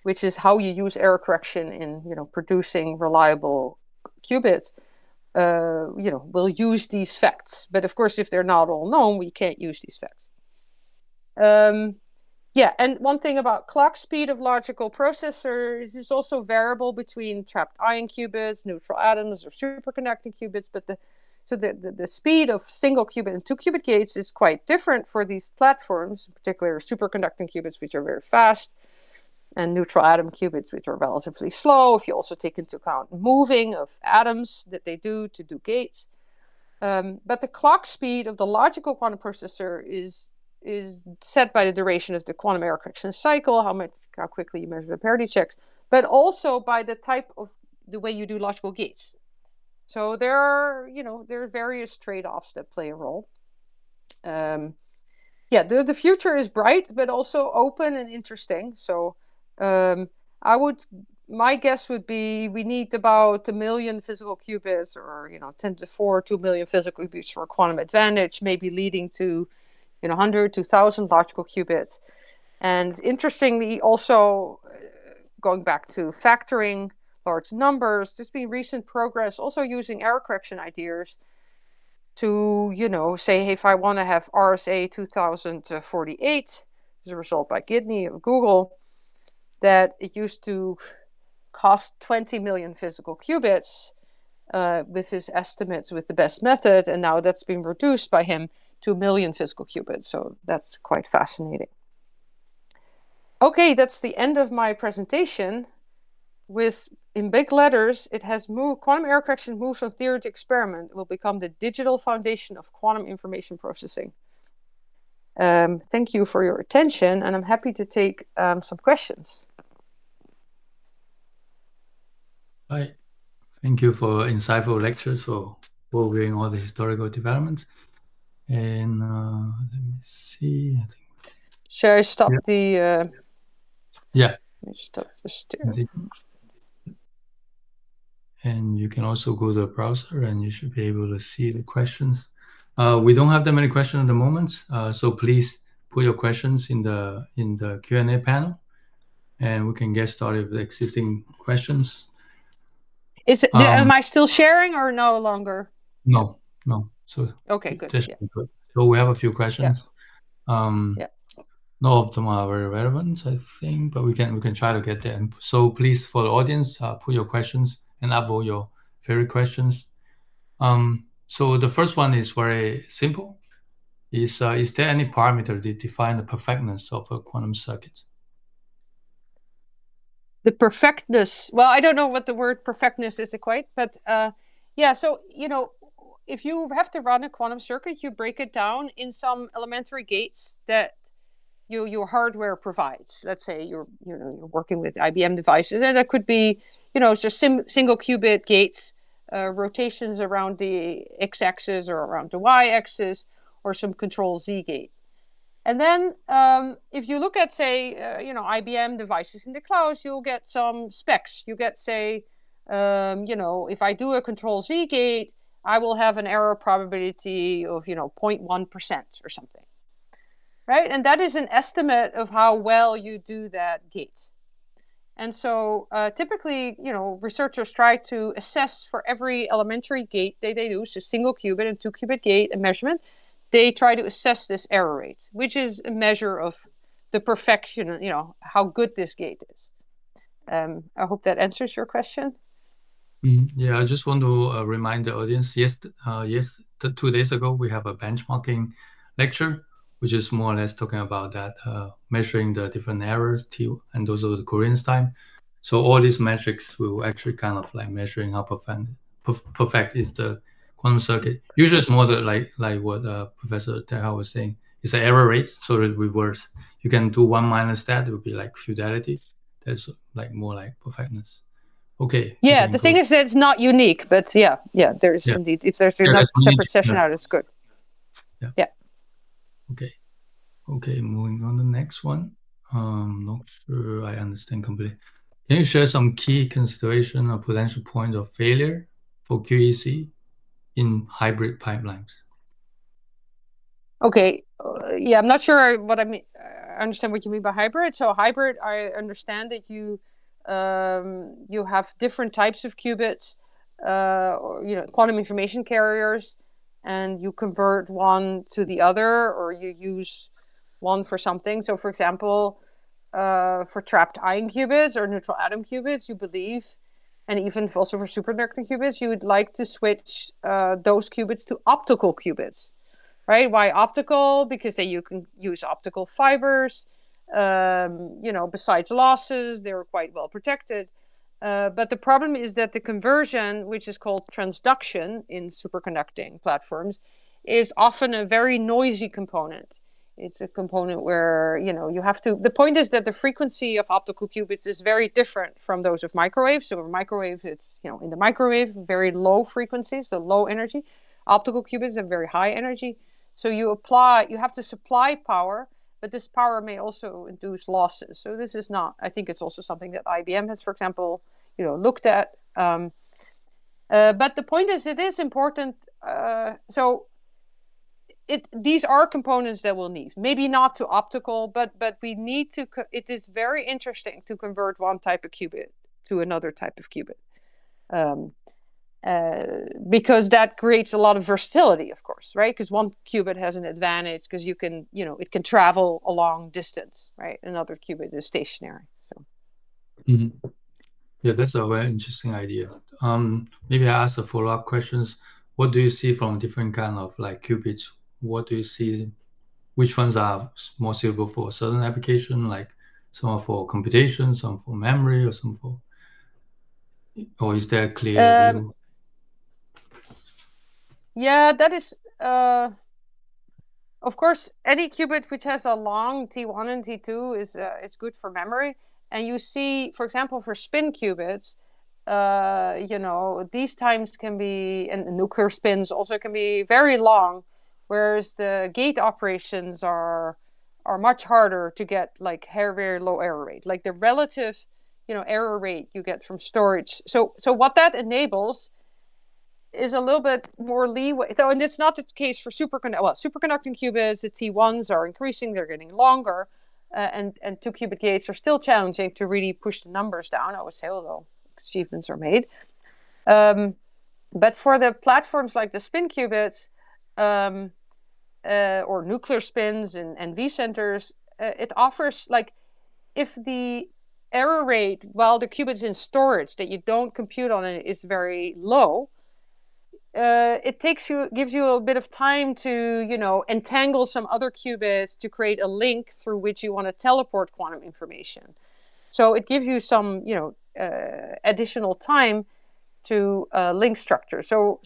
which is how you use error correction in producing reliable qubits, will use these facts. But of course, if they're not all known, we can't use these facts. Yeah, and one thing about clock speed of logical processors is also variable between trapped ion qubits, neutral atoms, or superconducting qubits. But the speed of single qubit and 2-qubit gates is quite different for these platforms, in particular superconducting qubits, which are very fast, and neutral atom qubits, which are relatively slow, if you also take into account moving of atoms that they do to do gates. But the clock speed of the logical quantum processor is set by the duration of the quantum error correction cycle, how quickly you measure the parity checks, but also by the type of the way you do logical gates. So there are various trade-offs that play a role. The future is bright, but also open and interesting. So my guess would be we need about 1 million physical qubits, or 10 to the 4, 2 million physical qubits for a quantum advantage, maybe leading to 100 to 1,000 logical qubits. And interestingly, also going back to factoring large numbers, there's been recent progress also using error correction ideas to, say, if I want to have RSA 2048, as a result by Gidney of Google, that it used to cost 20 million physical qubits with his estimates with the best method, and now that's been reduced by him to 1 million physical qubits. So that's quite fascinating. Okay, that's the end of my presentation. In big letters, it has moved. Quantum error correction moves from theory to experiment. It will become the digital foundation of quantum information processing. Thank you for your attention, and I'm happy to take some questions. Hi, thank you for insightful lectures, for reviewing all the historical developments. And let me see. Shall I stop the? Yeah. Let me stop the steering. And you can also go to the browser, and you should be able to see the questions. We don't have that many questions at the moment, so please put your questions in the Q&A panel, and we can get started with existing questions. Am I still sharing or no longer? No. So okay, good. Good. So we have a few questions. Yeah. None of them are very relevant, I think, but we can try to get them. So please, for the audience, put your questions and upvote your favorite questions. So the first one is very simple. Is there any parameter that define the perfectness of a quantum circuit? The perfectness. Well, I don't know what the word perfectness is quite, but so if you have to run a quantum circuit, you break it down in some elementary gates that your hardware provides. Let's say you're working with IBM devices, and that could be just single qubit gates, rotations around the x-axis or around the y-axis, or some control z gate. And then if you look at, say, IBM devices in the cloud, you'll get some specs. You get, say, if I do a Control-Z gate, I will have an error probability of 0.1% or something, right? And that is an estimate of how well you do that gate. And so typically, researchers try to assess for every elementary gate they do, so single qubit and 2-qubit gate and measurement, they try to assess this error rate, which is a measure of the perfection, how good this gate is. I hope that answers your question. Yeah, I just want to remind the audience. Yes, 2 days ago we have a benchmarking lecture, which is more or less talking about that, measuring the different errors, and also the coherence time. So all these metrics will actually kind of like measuring how perfect is the quantum circuit. Usually, it's more like what Professor Terhal was saying. It's the error rate, so that reverse. You can do 1 minus that; it would be like fidelity. That's like more like perfectness. Okay. Yeah, the thing is that it's not unique, but there's indeed, if there's another separate session out, it's good. Yeah. Okay, moving on to the next one. Not sure I understand completely. Can you share some key consideration or potential point of failure for QEC in hybrid pipelines? Okay. I'm not sure what I mean. I understand what you mean by hybrid. So hybrid, I understand that you have different types of qubits, quantum information carriers, and you convert one to the other, or you use one for something. So, for example, for trapped ion qubits or neutral atom qubits, you believe, and even also for superconducting qubits, you would like to switch those qubits to optical qubits. Right? Why optical? Because then you can use optical fibers. Besides losses, they're quite well protected. But the problem is that the conversion, which is called transduction in superconducting platforms, is often a very noisy component. It's a component where, you have to... The point is that the frequency of optical qubits is very different from those of microwave. So in microwave, it's, in the microwave, very low frequency, so low energy. Optical qubits have very high energy. So you have to supply power, but this power may also induce losses. So this is not, I think it's also something that IBM has, for example, looked at. But the point is, it is important. These are components that we'll need. Maybe not to optical, but we need to. It is very interesting to convert one type of qubit to another type of qubit. Because that creates a lot of versatility, of course, right? Because one qubit has an advantage because you can, it can travel a long distance, right? Another qubit is stationary. So. Mm-hmm. Yeah, that's a very interesting idea. Maybe I ask a follow-up questions. What do you see from different kind of like qubits? What do you see? Which ones are more suitable for a certain application? Like some are for computation, some for memory, or some for, or is there a clear view? Yeah, that is, of course, any qubit which has a long T1 and T2 is good for memory. And you see, for example, for spin qubits, these times can be, and nuclear spins also can be very long, whereas the gate operations are much harder to get, like very low error rate, like the relative, error rate you get from storage. So what that enables is a little bit more leeway. So, and it's not the case for superconducting qubits. The T1s are increasing; they're getting longer, and 2-qubit gates are still challenging to really push the numbers down, I would say, although achievements are made. But for the platforms like the spin qubits or nuclear spins and V centers, it offers, like, if the error rate while the qubit's in storage that you don't compute on it is very low, it gives you a bit of time to, entangle some other qubits to create a link through which you want to teleport quantum information. So it gives you some, additional time to link structure. So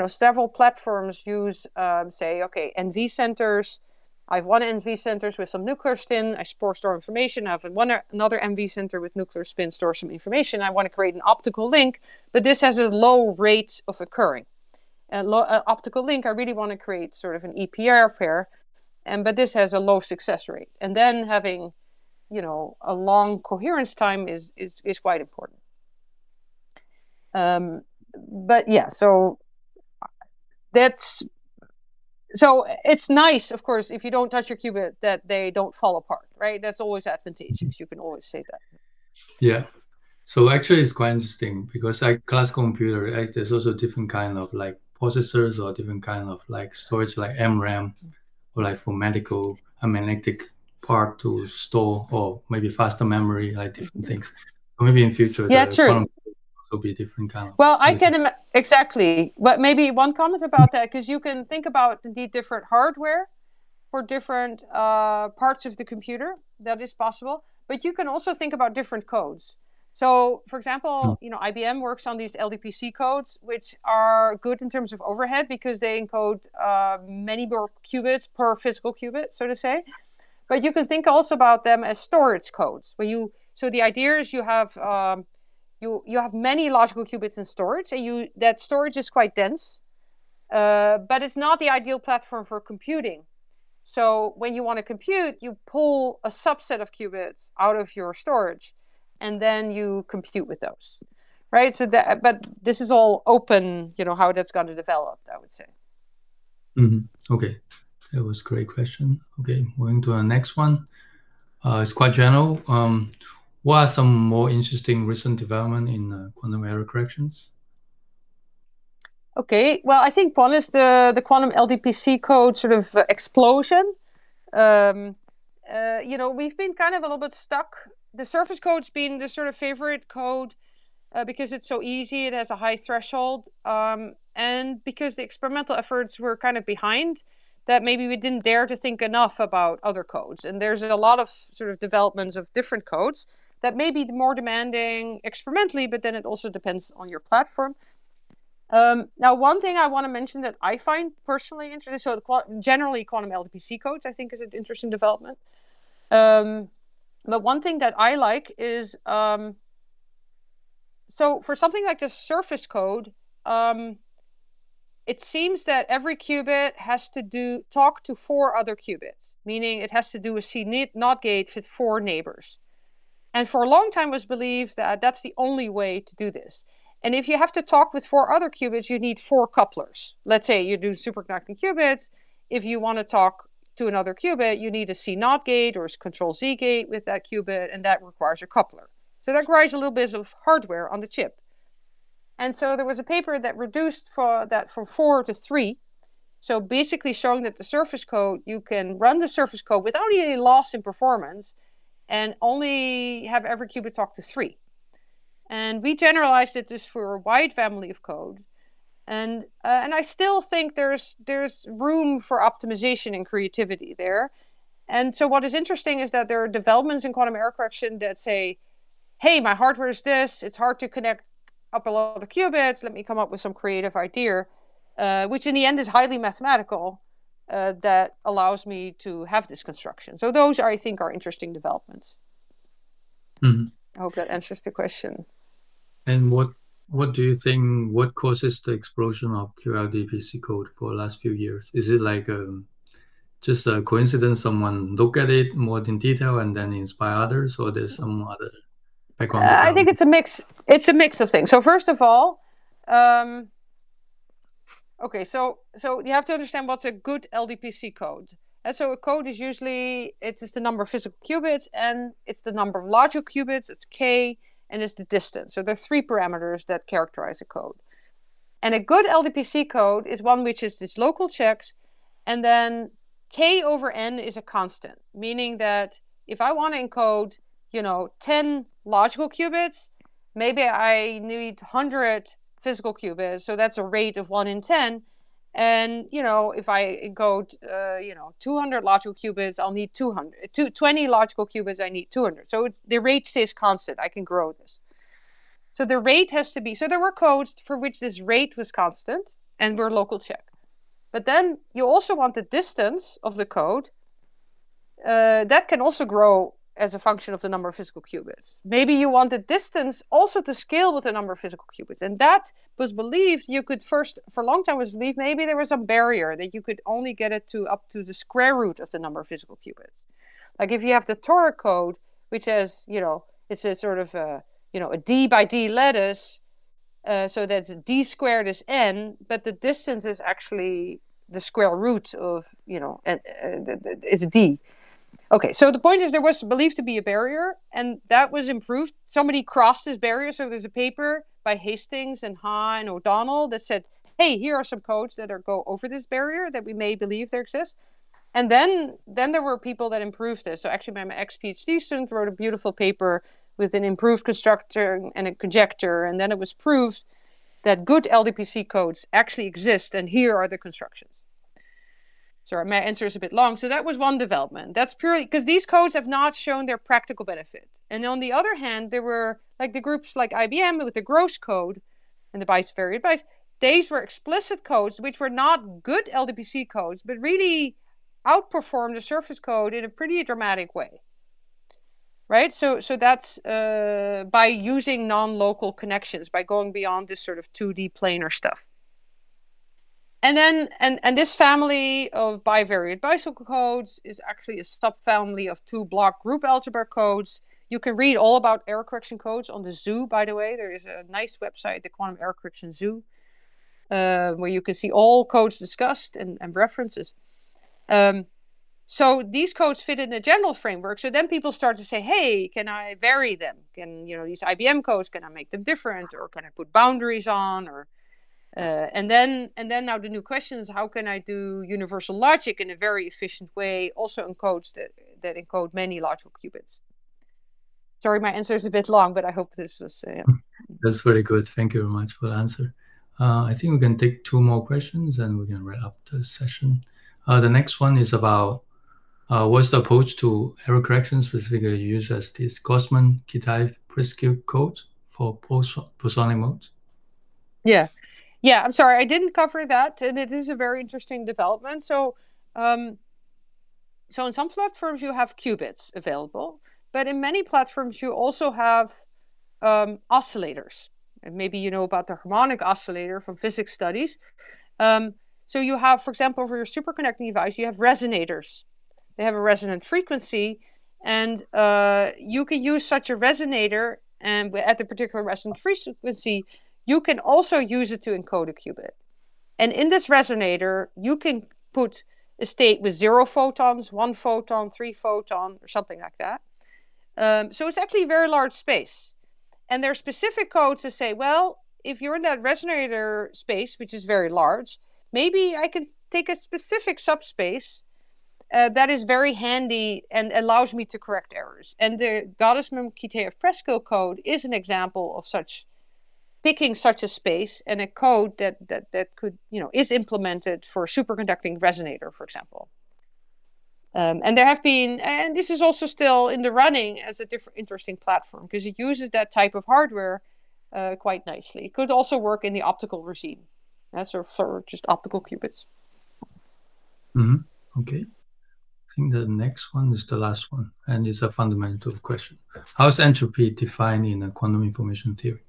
several platforms use, say, okay, NV centers. I have one NV centers with some nuclear spin. I store information. I have another NV center with nuclear spin, store some information. I want to create an optical link, but this has a low rate of occurring. Optical link, I really want to create sort of an EPR pair. but this has a low success rate. And then having, a long coherence time is quite important. But yeah, so it's nice, of course, if you don't touch your qubit, that they don't fall apart, right? That's always advantageous. You can always say that. Yeah. So actually, it's quite interesting because like classical computer, there's also different kind of like processors or different kind of like storage, like MRAM or like for medical a magnetic part to store, or maybe faster memory, like different things. So maybe in future Yeah, the true. quantum will also be different kind of Well, I maybe. can exactly. But maybe one comment about that, because you can think about indeed different hardware for different parts of the computer. That is possible. But you can also think about different codes. So, for example, IBM works on these LDPC codes, which are good in terms of overhead because they encode many more qubits per physical qubit, so to say. But you can think also about them as storage codes. So the idea is you have many logical qubits in storage, and that storage is quite dense, but it's not the ideal platform for computing. So when you want to compute, you pull a subset of qubits out of your storage, and then you compute with those, right? But this is all open, how that's going to develop, I would say. Okay, that was a great question. Okay, moving to the next one. It's quite general. What are some more interesting recent development in quantum error corrections? Okay, well, I think one is the quantum LDPC code sort of explosion. We've been kind of a little bit stuck. The surface code's been the sort of favorite code because it's so easy, it has a high threshold, and because the experimental efforts were kind of behind, that maybe we didn't dare to think enough about other codes. And there's a lot of sort of developments of different codes that may be more demanding experimentally, but then it also depends on your platform. Now, one thing I want to mention that I find personally interesting, so generally quantum LDPC codes, I think, is an interesting development. But one thing that I like is, so for something like the surface code, it seems that every qubit has to talk to 4 other qubits, meaning it has to do a C-NOT gate with 4 neighbors. And for a long time was believed that that's the only way to do this. And if you have to talk with 4 other qubits, you need 4 couplers. Let's say you do superconducting qubits. If you want to talk to another qubit, you need a C-NOT gate or a Control-Z gate with that qubit, and that requires a coupler. So that requires a little bit of hardware on the chip. And so there was a paper that reduced that from 4 to 3. So basically showing that the surface code, you can run the surface code without any loss in performance and only have every qubit talk to 3. And we generalized this for a wide family of code. And I still think there's room for optimization and creativity there. And so what is interesting is that there are developments in quantum error correction that say, hey, my hardware is this, it's hard to connect up a lot of qubits, let me come up with some creative idea, which in the end is highly mathematical, that allows me to have this construction. So those, I think, are interesting developments. I hope that answers the question. And what do you think, what causes the explosion of QLDPC code for the last few years? Is it like just a coincidence, someone look at it more in detail and then inspire others, or there's some other background I think development? it's a mix. It's a mix of things. So first of all, okay, so you have to understand what's a good LDPC code. And so a code is usually, it is the number of physical qubits, and it's the number of logical qubits, it's K, and it's the distance. So there are 3 parameters that characterize a code. And a good LDPC code is one which is these local checks, and then K over N is a constant, meaning that if I want to encode, 10 logical qubits, maybe I need 100 physical qubits, so that's a rate of 1 in 10. And, if I encode, 200 logical qubits, I'll need 20 logical qubits, I need 200. So the rate stays constant. I can grow this. So the rate has to be, so there were codes for which this rate was constant and were local check. But then you also want the distance of the code. That can also grow as a function of the number of physical qubits. Maybe you want the distance also to scale with the number of physical qubits. And that was believed you could first, for a long time was believed maybe there was a barrier that you could only get it to up to the square root of the number of physical qubits. Like if you have the toric code, which has, it's a sort of a d by d lattice, so that's d squared is n, but the distance is actually the square root of, is d. Okay, so the point is there was believed to be a barrier, and that was improved. Somebody crossed this barrier, so there's a paper by Hastings and Ha and O'Donnell that said, hey, here are some codes that go over this barrier that we may believe there exist. And then there were people that improved this. So actually my ex-PhD student wrote a beautiful paper with an improved constructor and a conjecture, and then it was proved that good LDPC codes actually exist, and here are the constructions. Sorry, my answer is a bit long. So that was one development. That's purely because these codes have not shown their practical benefit. And on the other hand, there were like the groups like IBM with the gross code and the bivariate bias. These were explicit codes which were not good LDPC codes, but really outperformed the surface code in a pretty dramatic way. Right? So that's by using non-local connections, by going beyond this sort of 2D planar stuff. And then, and this family of bivariate bicycle codes is actually a subfamily of 2-block group algebra codes. You can read all about error correction codes on the zoo, by the way. There is a nice website, the Quantum Error Correction Zoo, where you can see all codes discussed and references. So these codes fit in a general framework. So then people start to say, hey, can I vary them? Can, these IBM codes, can I make them different? Or can I put boundaries on? Or and then now the new question is, how can I do universal logic in a very efficient way, also in codes that encode many logical qubits? Sorry, my answer is a bit long, but I hope this was... That's very good. Thank you very much for the answer. I think we can take 2 more questions and we can wrap up the session. The next one is about what's the approach to error correction, specifically used as this Gaussman-Kitаев-Qiskit code for bosonic modes? Yeah, I'm sorry, I didn't cover that, and it is a very interesting development. So in some platforms you have qubits available, but in many platforms you also have oscillators. And maybe you know about the harmonic oscillator from physics studies. So you have, for example, for your superconducting device, you have resonators. They have a resonant frequency, and you can use such a resonator, and at the particular resonant frequency, you can also use it to encode a qubit. And in this resonator, you can put a state with 0 photons, 1 photon, 3 photon, or something like that. So it's actually a very large space. And there are specific codes that say, well, if you're in that resonator space, which is very large, maybe I can take a specific subspace that is very handy and allows me to correct errors. And the Gottesman-Kitаев-Preskill code is an example of such, picking such a space and a code that could, is implemented for superconducting resonator, for example. And there have been, and this is also still in the running as a different interesting platform because it uses that type of hardware quite nicely. It could also work in the optical regime. That's for just optical qubits. Okay. I think the next one is the last one, and it's a fundamental question. How is entropy defined in a quantum information theory?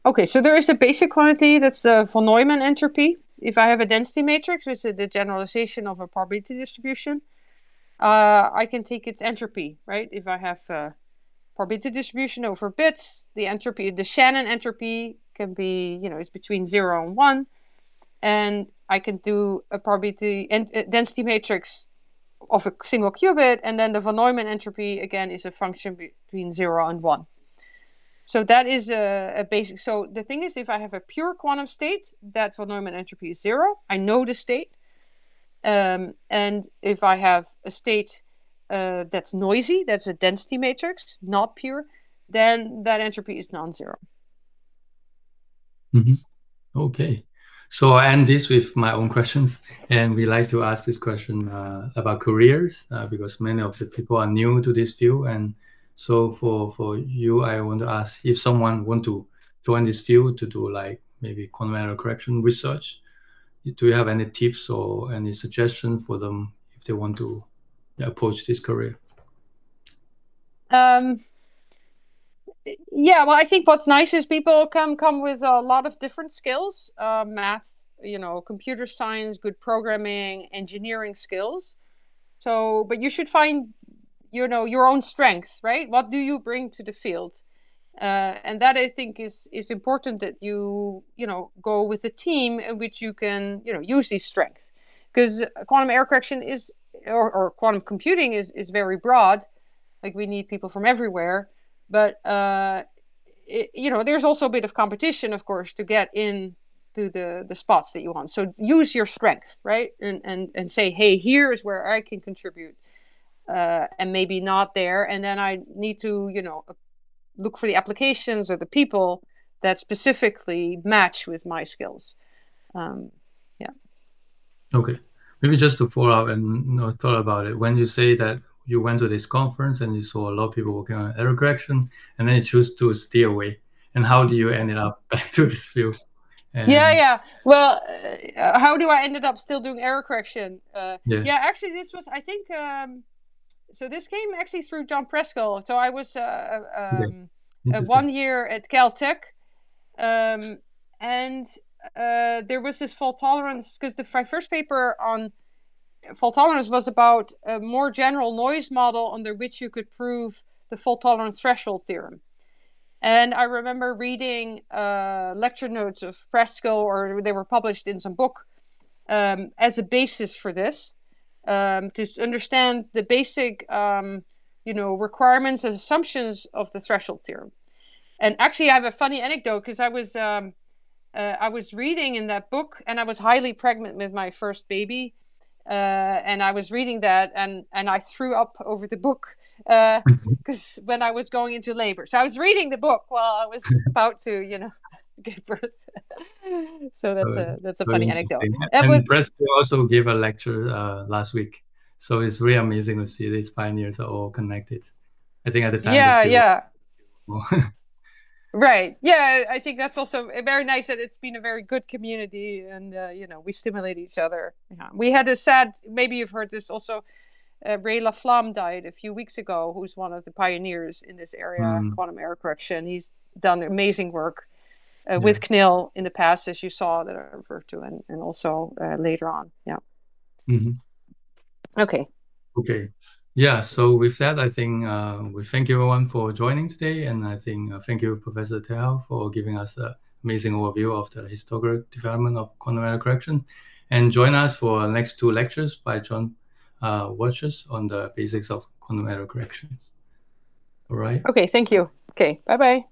Okay, so there is a basic quantity that's the von Neumann entropy. If I have a density matrix, which is the generalization of a probability distribution, I can take its entropy, right? If I have a probability distribution over bits, the entropy, the Shannon entropy can be, it's between 0 and 1. And I can do a probability and density matrix of a single qubit, and then the von Neumann entropy again is a function between 0 and 1. So that is a basic. So the thing is, if I have a pure quantum state, that von Neumann entropy is 0. I know the state. And if I have a state that's noisy, that's a density matrix, not pure, then that entropy is non-zero. Okay. So I end this with my own questions, and we like to ask this question about careers because many of the people are new to this field. And so for you, I want to ask if someone want to join this field to do like maybe quantum error correction research, do you have any tips or any suggestion for them if they want to approach this career? Um, yeah, well, I think what's nice is people can come with a lot of different skills, math, computer science, good programming, engineering skills. So, but you should find, your own strengths, right? What do you bring to the field? And that I think is important, that you go with a team in which you can use these strengths, because quantum error correction is, or quantum computing is very broad. Like, we need people from everywhere, but there's also a bit of competition, of course, to get in to the spots that you want. So use your strength, right? And say, hey, here is where I can contribute, and maybe not there, and then I need to look for the applications or the people that specifically match with my skills. Yeah. Okay. Maybe just to follow up and thought about it. When you say that you went to this conference and you saw a lot of people working on error correction, and then you choose to steer away, and how do you ended up back to this field? Yeah. Well, how do I ended up still doing error correction? Yeah. Actually, this was, I think, so this came actually through John Preskill. So I was Okay. Interesting. 1 year at Caltech, and there was this fault tolerance, because my first paper on fault tolerance was about a more general noise model under which you could prove the fault tolerance threshold theorem. And I remember reading lecture notes of Preskill, or they were published in some book, as a basis for this, to understand the basic requirements and assumptions of the threshold theorem. And actually, I have a funny anecdote, because I was reading in that book, and I was highly pregnant with my first baby, and I was reading that, and I threw up over the book, because when I was going into labor. So I was reading the book while I was about to give birth. So that's a Very funny anecdote. interesting. That was And Presley also gave a lecture last week, so it's really amazing to see these pioneers are all connected. I think at the time the field. yeah. Right. Yeah, I think that's also very nice, that it's been a very good community, and we stimulate each other. Yeah. We had a sad, maybe you've heard this also, Ray LaFlamme died a few weeks ago, who's one of the pioneers in this area, quantum error correction. He's done amazing work with CNIL in the past, as you saw, that I referred to, and also later on. Yeah. Mhm. Okay. Okay. Yeah. So with that, I think we thank everyone for joining today, and I think thank you, Professor Terhal, for giving us an amazing overview of the historical development of quantum error correction. And join us for the next 2 lectures by John Watchers on the basics of quantum error corrections. All right. Okay. Thank you. Okay. Bye-bye.